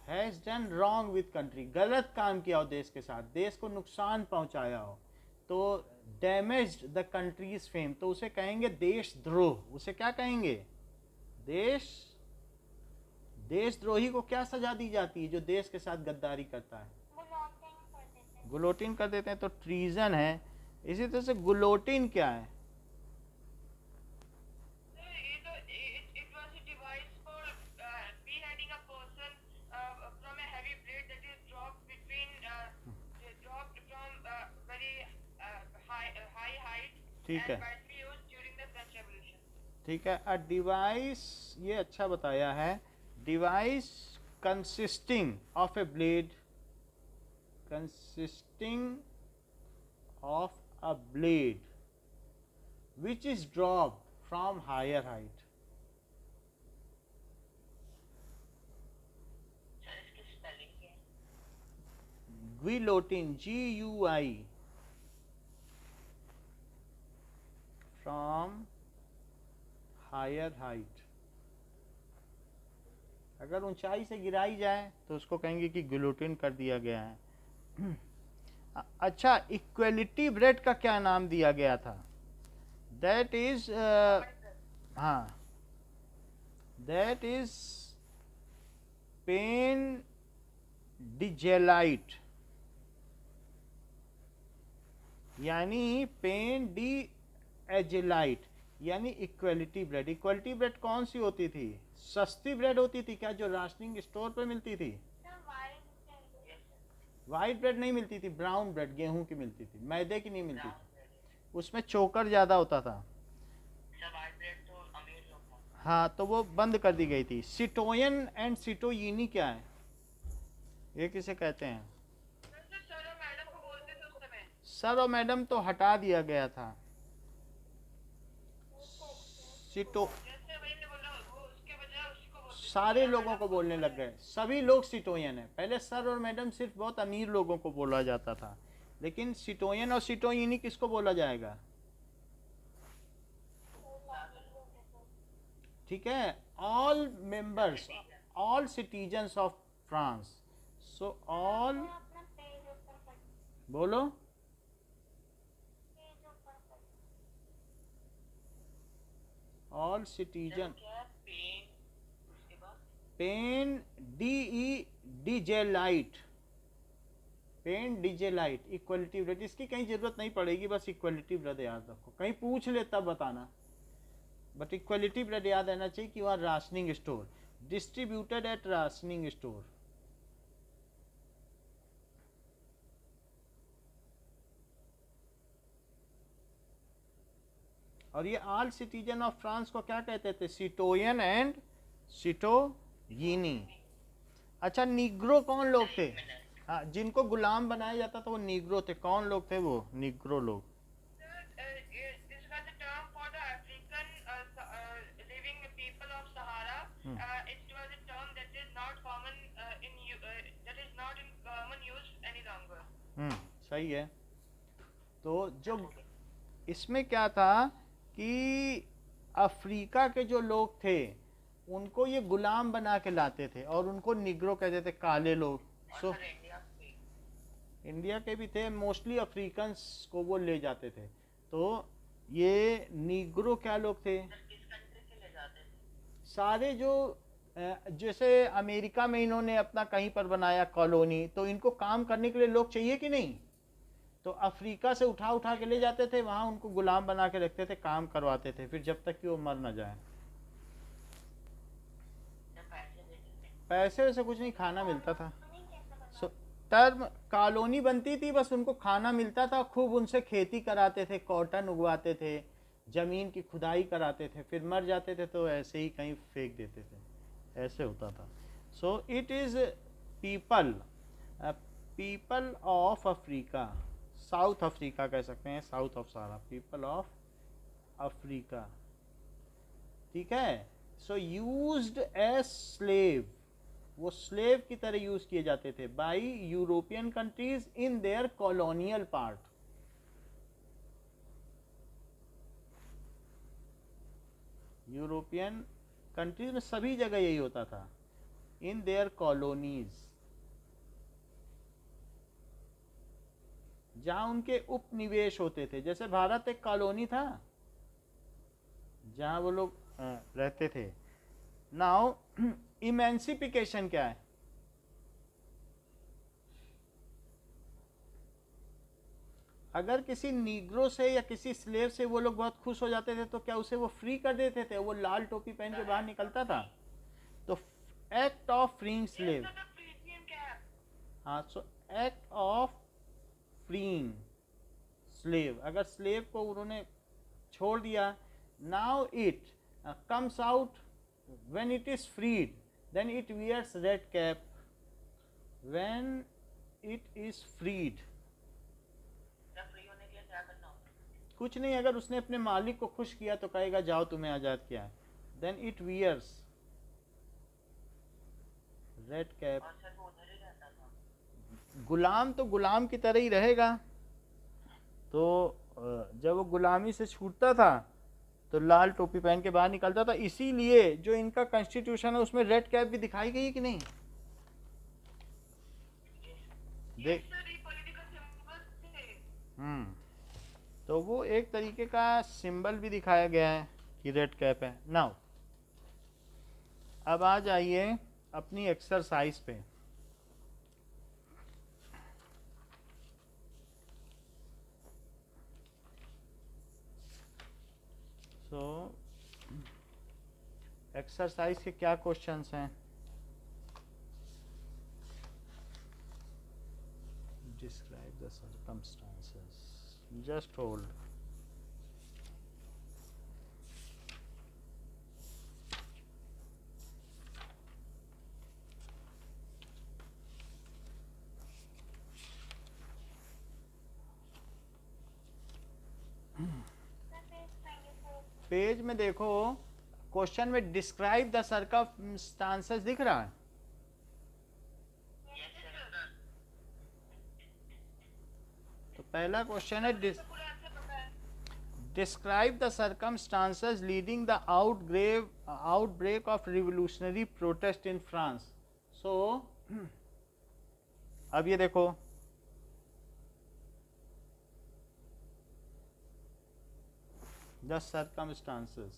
has done wrong with country, गलत काम किया हो देश के साथ, देश को नुकसान पहुंचाया हो, तो डैमेज्ड द कंट्रीज फेम, तो उसे कहेंगे देशद्रोह। उसे क्या कहेंगे, देशद्रोही को क्या सजा दी जाती है जो देश के साथ गद्दारी करता है,
गुलोटिंग कर देते हैं।
गुलोटिन कर देते हैं, तो ट्रीजन है। इसी तरह से गुलोटिन क्या है,
It was a device for beheading a person from a heavy blade that is dropped from very high height
ठीक है,
and widely used during the French Revolution.
ठीक है। अ डिवाइस, ये अच्छा बताया है, device consisting of A blade, consisting of a blade which is dropped from higher height.
Sir इसकी spelling क्या है?
Guillotine, GUI, from higher height. अगर ऊंचाई से गिराई जाए तो उसको कहेंगे कि गिलोटिन कर दिया गया है। अच्छा, इक्वलिटी ब्रेड का क्या नाम दिया गया था, दैट इज हाँ, दैट इज पेन डिजेलाइट, यानी पेन डी एजेलाइट, यानी इक्वलिटी ब्रेड। इक्वलिटी ब्रेड कौन सी होती थी, सस्ती ब्रेड होती थी क्या, जो राशनिंग स्टोर पे मिलती थी,
सर
वाइट ब्रेड नहीं मिलती थी, ब्राउन ब्रेड गेहूं की मिलती थी, मैदे की नहीं मिलती थी, उसमें चोकर ज़्यादा होता था।
सर व्हाइट ब्रेड तो अमीर लोग खाते हैं।
हाँ, तो वो बंद कर दी गई थी। सिटोयन एंड सिटोयिनी क्या है, ये किसे कहते हैं,
सर और मैडम को बोलते थे उस समय।
सर और मैडम तो हटा दिया गया था। सिटो
जैसे वही ने बोला वो उसके बजाय उसको बोलते थे।
सारे लोगों को बोलने लग गए, सभी लोग सिटोयन है। पहले सर और मैडम सिर्फ बहुत अमीर लोगों को बोला जाता था, लेकिन सिटोयन और सिटोयिनी किसको बोला जाएगा, ठीक है, all members, all citizens of France. So all,
अपना पेज ऊपर कर,
बोलो,
पेज ऊपर कर।
ऑल
सर
सिटीजन,
क्या है पेन, उसके बाद
पेन डिजेलाइट, पेन डिजेलाइट, इक्वलिटी ब्रेड। इसकी कहीं जरूरत नहीं पड़ेगी, बस इक्वलिटी ब्रेड याद रखो, कहीं पूछ ले तब बताना, बट इक्वलिटी ब्रेड याद रहना चाहिए कि वहाँ rationing store, distributed at rationing store. और ये ऑल सिटीजन ऑफ फ्रांस को क्या कहते थे, सिटोयन एंड सिटोयिनी। अच्छा, निग्रो कौन लोग थे, हाँ, जिनको गुलाम बनाया जाता था वो निग्रो थे। कौन लोग थे वो निग्रो लोग,
This was the term for the African living people of Sahara. It was a term that is not common that is not in common use any longer.
सही है। तो जो इसमें क्या था कि अफ्रीका के जो लोग थे उनको ये गुलाम बना के लाते थे और उनको निग्रो कहते थे, काले लोग। सो
सर इंडिया पे
इंडिया के भी थे, मोस्टली अफ्रीकन्स को वो ले जाते थे। तो ये निग्रो क्या लोग थे,
सर किस कंट्री से ले जाते थे?
सारे जो जैसे अमेरिका में इन्होंने अपना कहीं पर बनाया कॉलोनी, तो इनको काम करने के लिए लोग चाहिए कि नहीं, तो अफ्रीका से उठा उठा के ले जाते थे, वहाँ उनको गुलाम बना के रखते थे, काम करवाते थे, फिर जब तक कि वो मर ना जाए।
सर पैसे देते थे?
पैसे वैसे कुछ नहीं, खाना मिलता था।
नहीं कैसे बना,
सो टर्म कॉलोनी बनती थी, बस उनको खाना मिलता था, खूब उनसे खेती कराते थे, कॉटन उगवाते थे, ज़मीन की खुदाई कराते थे, फिर मर जाते थे तो ऐसे ही कहीं फेंक देते थे, ऐसे होता था। So it is people people of Africa, south Africa कह सकते हैं, south of Sahara, people of Africa, ठीक है। सो यूज्ड एज स्लेव, वो स्लेव की तरह यूज किए जाते थे bye European countries in their colonial part. European countries में सभी जगह यही होता था, इन देयर कॉलोनीज, जहां उनके उपनिवेश होते थे। जैसे भारत एक कॉलोनी था जहां वो लोग रहते थे। नाउ इमेंसिफिकेशन क्या है? अगर किसी नीग्रो से या किसी स्लेव से वो लोग बहुत खुश हो जाते थे तो क्या उसे वो फ्री कर देते थे? वो लाल टोपी पहन के बाहर निकलता था। तो एक्ट ऑफ फ्रीइंग स्लेव, हाँ, सो एक्ट ऑफ फ्रीइंग स्लेव, अगर स्लेव को उन्होंने छोड़ दिया, now it comes out when it is freed, then it wears red cap when it is freed।
जब फ्री होने के लिए क्या करना होता है?
कुछ नहीं, अगर उसने अपने मालिक को खुश किया तो कहेगा जाओ तुम्हें आज़ाद किया है, then it wears red cap।
और सर वो उधर ही रहता था।
गुलाम तो गुलाम की तरह ही रहेगा। तो जब वो गुलामी से छूटता था तो लाल टोपी पहन के बाहर निकलता था। इसीलिए जो इनका कॉन्स्टिट्यूशन है उसमें रेड कैप भी दिखाई गई है कि नहीं? देख, तो वो एक तरीके का सिंबल भी दिखाया गया है कि रेड कैप है। नाउ अब आ जाइए अपनी एक्सरसाइज पे। सो एक्सरसाइज के क्या क्वेश्चंस हैं? Describe the circumstances, just hold. Page में देखो, क्वेश्चन में डिस्क्राइब द सर्कमस्टांसेस दिख रहा है। तो पहला क्वेश्चन है describe the circumstances leading the outbreak of revolutionary protest in France. So अब ये देखो, the circumstances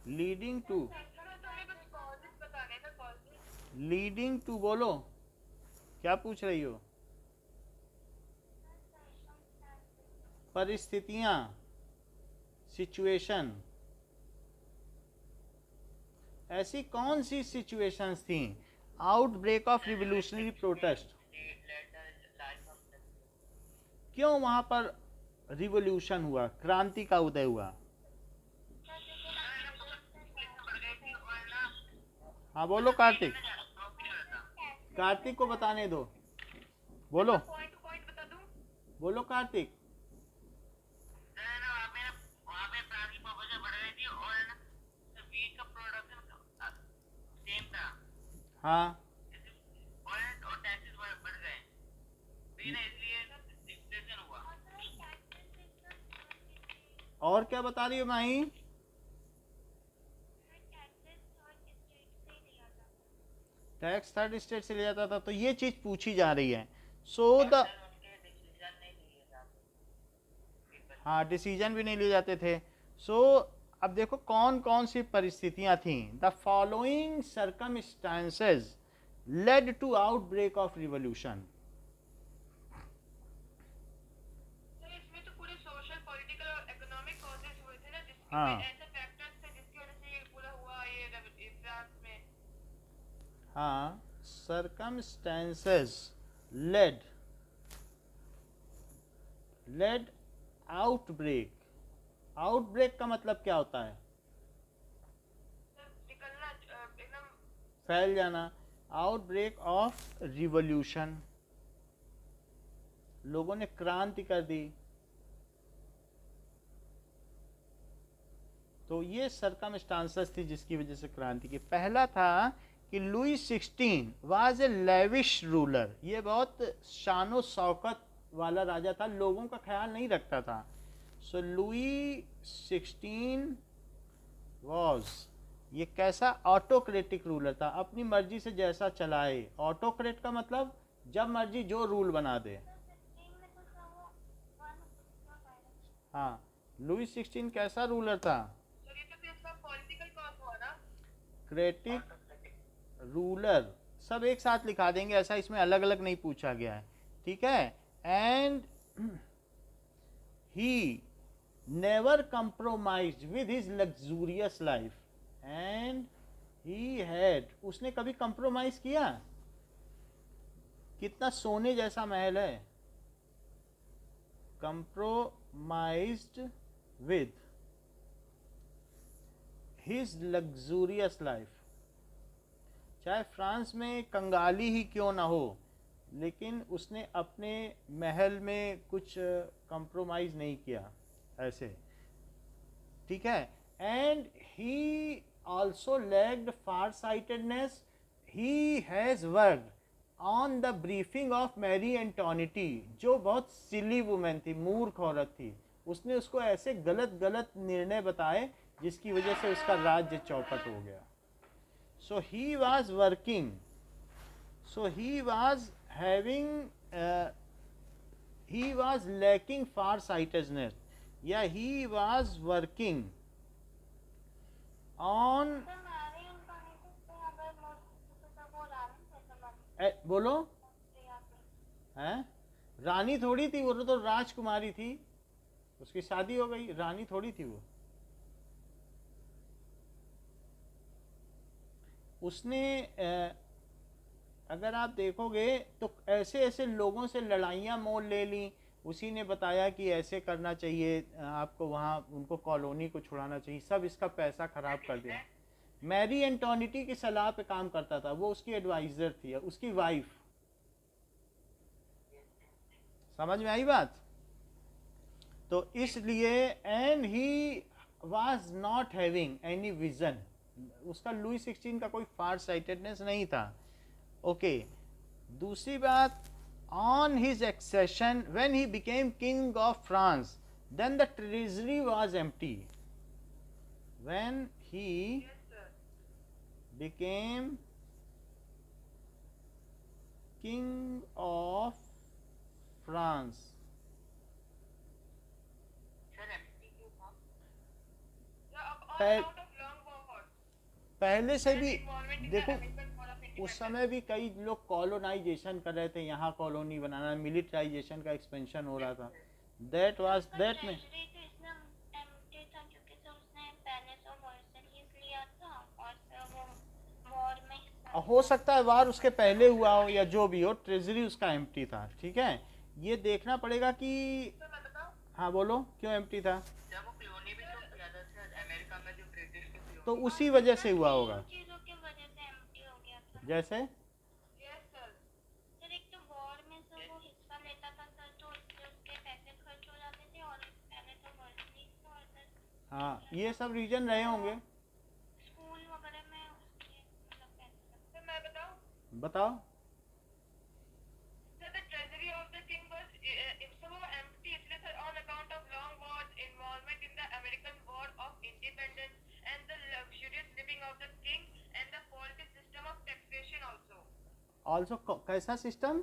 leading to बोलो, क्या पूछ रही हो? परिस्थितियां, सिचुएशन। ऐसी कौन सी सिचुएशंस थी? आउटब्रेक ऑफ रिवोल्यूशनरी प्रोटेस्ट, क्यों वहां पर रिवोल्यूशन हुआ, क्रांति का उदय हुआ? हाँ बोलो कार्तिक, कार्तिक को बताने दो, बोलो बोलो कार्तिक। हाँ और क्या बता रही हो माही? टैक्स थर्ड स्टेट से लिया जाता था, तो ये चीज पूछी जा रही है। सो द हाँ, डिसीजन भी नहीं लिए जाते थे। सो अब देखो कौन कौन सी परिस्थितियां थी। The following circumstances led to outbreak of revolution.
इसमें तो पूरे सोशल, पॉलिटिकल और इकोनॉमिक कॉजेस हुए थे ना, जिसके
हाँ।
ऐसे फैक्टर्स थे जिसकी वजह से ये पूरा हुआ ये फ्रांस में।
हाँ, circumstances led outbreak। आउटब्रेक का मतलब क्या होता है?
निकलना एकदम
फैल जाना, आउटब्रेक ऑफ रिवॉल्यूशन, लोगों ने क्रांति कर दी। तो ये सरकमस्टांसेस थी जिसकी वजह से क्रांति की। पहला था कि Louis 16 was a lavish ruler, ये बहुत शानो शौकत वाला राजा था, लोगों का ख्याल नहीं रखता था। सो लुई 16 वाज, ये कैसा, ऑटोक्रेटिक रूलर था, अपनी मर्जी से जैसा चलाए। ऑटोक्रेट का मतलब जब मर्जी जो रूल बना दे। हाँ, लुई 16 कैसा रूलर था?
सर ये तो फिर इसका पॉलिटिकल कॉज हुआ ना।
क्रेटिक रूलर, सब एक साथ लिखा देंगे, ऐसा इसमें अलग अलग नहीं पूछा गया है, ठीक है। And he never compromised with his luxurious life, and he had, उसने कभी कंप्रोमाइज किया? कितना सोने जैसा महल है, compromised with his luxurious life। चाहे फ्रांस में कंगाली ही क्यों ना हो, लेकिन उसने अपने महल में कुछ कंप्रोमाइज नहीं किया ऐसे, ठीक है। And he also lacked far sightedness, he has worked on the briefing of Marie Antoinette, जो बहुत सिली वुमेन थी, मूर्ख औरत थी, उसने उसको ऐसे गलत गलत निर्णय बताए जिसकी वजह से उसका राज्य चौपट हो गया। So he was working, so he was having, he was lacking far sightedness, या ही वॉज वर्किंग ऑन, बोलो, हैं? रानी थोड़ी थी वो, तो राजकुमारी थी, उसकी शादी हो गई, रानी थोड़ी थी वो। उसने अगर आप देखोगे तो ऐसे ऐसे लोगों से लड़ाइयाँ मोल ले ली, उसी ने बताया कि ऐसे करना चाहिए आपको, वहाँ उनको कॉलोनी को छुड़ाना चाहिए, सब इसका पैसा खराब कर दिया। मैरी एंटोनिटी की सलाह पे काम करता था, वो उसकी एडवाइजर थी, उसकी वाइफ। समझ में आई बात? तो इसलिए, and he was not having any vision, उसका लुई 16 का कोई फार साइटेडनेस नहीं था। ओके, दूसरी बात, on his accession when he became king of France, then the treasury was empty. When he became king of France,
sir empty क्यों था?
पहले से भी देखो, उस समय भी कई लोग कॉलोनाइजेशन कर रहे थे, यहाँ कॉलोनी बनाना, मिलिटराइजेशन का एक्सपेंशन हो रहा था। दैट वाज दैट में हो सकता है वार उसके पहले हुआ हो या जो भी हो, ट्रेजरी उसका एम्प्टी था, ठीक है। ये देखना पड़ेगा कि, हाँ बोलो, क्यों एम्प्टी था?
जब वो कॉलोनी भी तो किया था सर अमेरिका में, जो ब्रिटिश की कॉलोनी,
तो उसी वजह से हुआ होगा।
चीजों की वजह से एम्प्टी हो गया था।
जैसे
सर एक तो वॉर में सर वो हिस्सा लेता था सर, तो उसके पैसे खर्च हो जाते थे, और पहले तो वर्ल्ड लीग था, और सर
हाँ, ये सब रीजन रहे होंगे।
स्कूल वगैरह में उसके मतलब पैसे।
सर मैं बताऊं?
बताओ।
Sir, the treasury of the king was so empty, इसलिए sir, on account of long wars, involvement in the American War of Independence, and the luxurious living of the king, and the faulty system of taxation also.
Also कैसा system?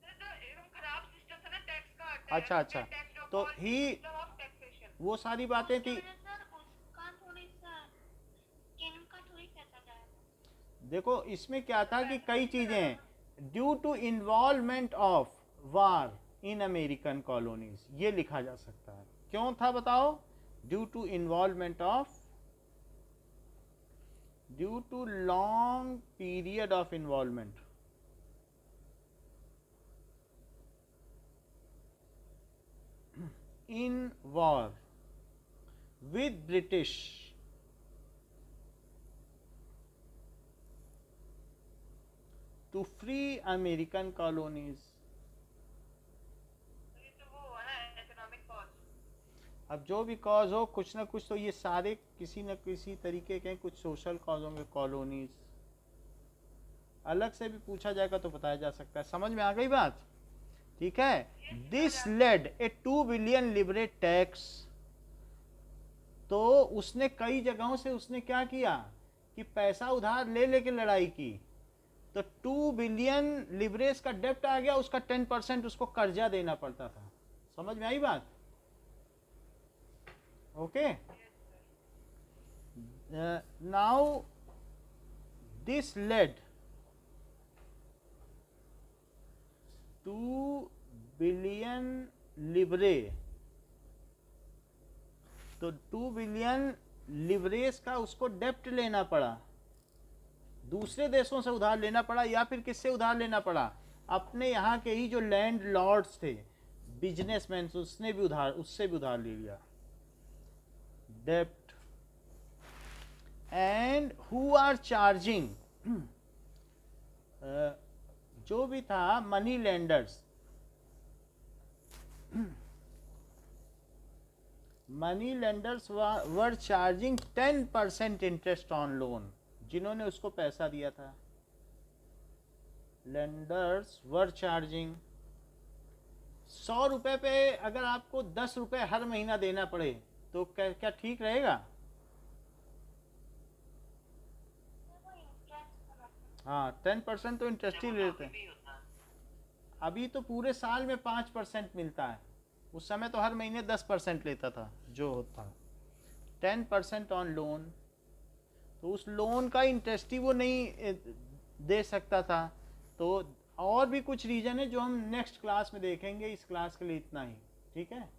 Sir, the एकदम खराब system था ना tax का।
अच्छा अच्छा, तो ही,
system of taxation.
वो सारी बातें थी।
सर उसका थोड़ी सा किंग का थोड़ी पैसा जाएगा।
देखो इसमें क्या था कि कई चीजें, due to involvement of war in American colonies, ये लिखा जा सकता है। क्यों था बताओ? Due to involvement of, due to long period of involvement, in war with British to free American colonies.
तो ये तो वो हुआ ना economic cause.
अब जो भी कॉज हो, कुछ ना कुछ तो ये सारे किसी न किसी तरीके के कुछ सोशल कॉज होंगे. कॉलोनीज अलग से भी पूछा जाएगा तो बताया जा सकता है. समझ में आ गई बात? ठीक है. This led A 2 billion liberate tax. तो उसने कई जगहों से उसने क्या किया कि पैसा उधार ले लेके लड़ाई की. तो 2 बिलियन लिबरेज का डेप्ट आ गया, उसका 10% उसको कर्जा देना पड़ता था. समझ में आई बात? Okay. Now this led 2 billion Libre. तो 2 बिलियन लिवरेज का उसको डेप्ट लेना पड़ा, दूसरे देशों से उधार लेना पड़ा, या फिर किससे उधार लेना पड़ा? अपने यहाँ के ही जो लैंड लॉर्ड्स थे, बिजनेसमैन, उससे भी उधार ले लिया. डेप्ट. एंड हु आर चार्जिंग, जो भी था money lenders, money lenders were charging 10% interest on loan. जिन्होंने उसको पैसा दिया था, लेंडर्स वर चार्जिंग 100 रुपए पे अगर आपको 10 रुपए हर महीना देना पड़े तो क्या ठीक रहेगा? हाँ, 10% तो इंटरेस्ट ही लेते हैं.
भी होता है।
अभी तो पूरे साल में 5% मिलता है, उस समय तो हर महीने 10% लेता था जो होता. 10% ऑन लोन. तो उस लोन का इंटरेस्ट ही वो नहीं दे सकता था. तो और भी कुछ रीजन है जो हम नेक्स्ट क्लास में देखेंगे. इस क्लास के लिए इतना ही. ठीक है.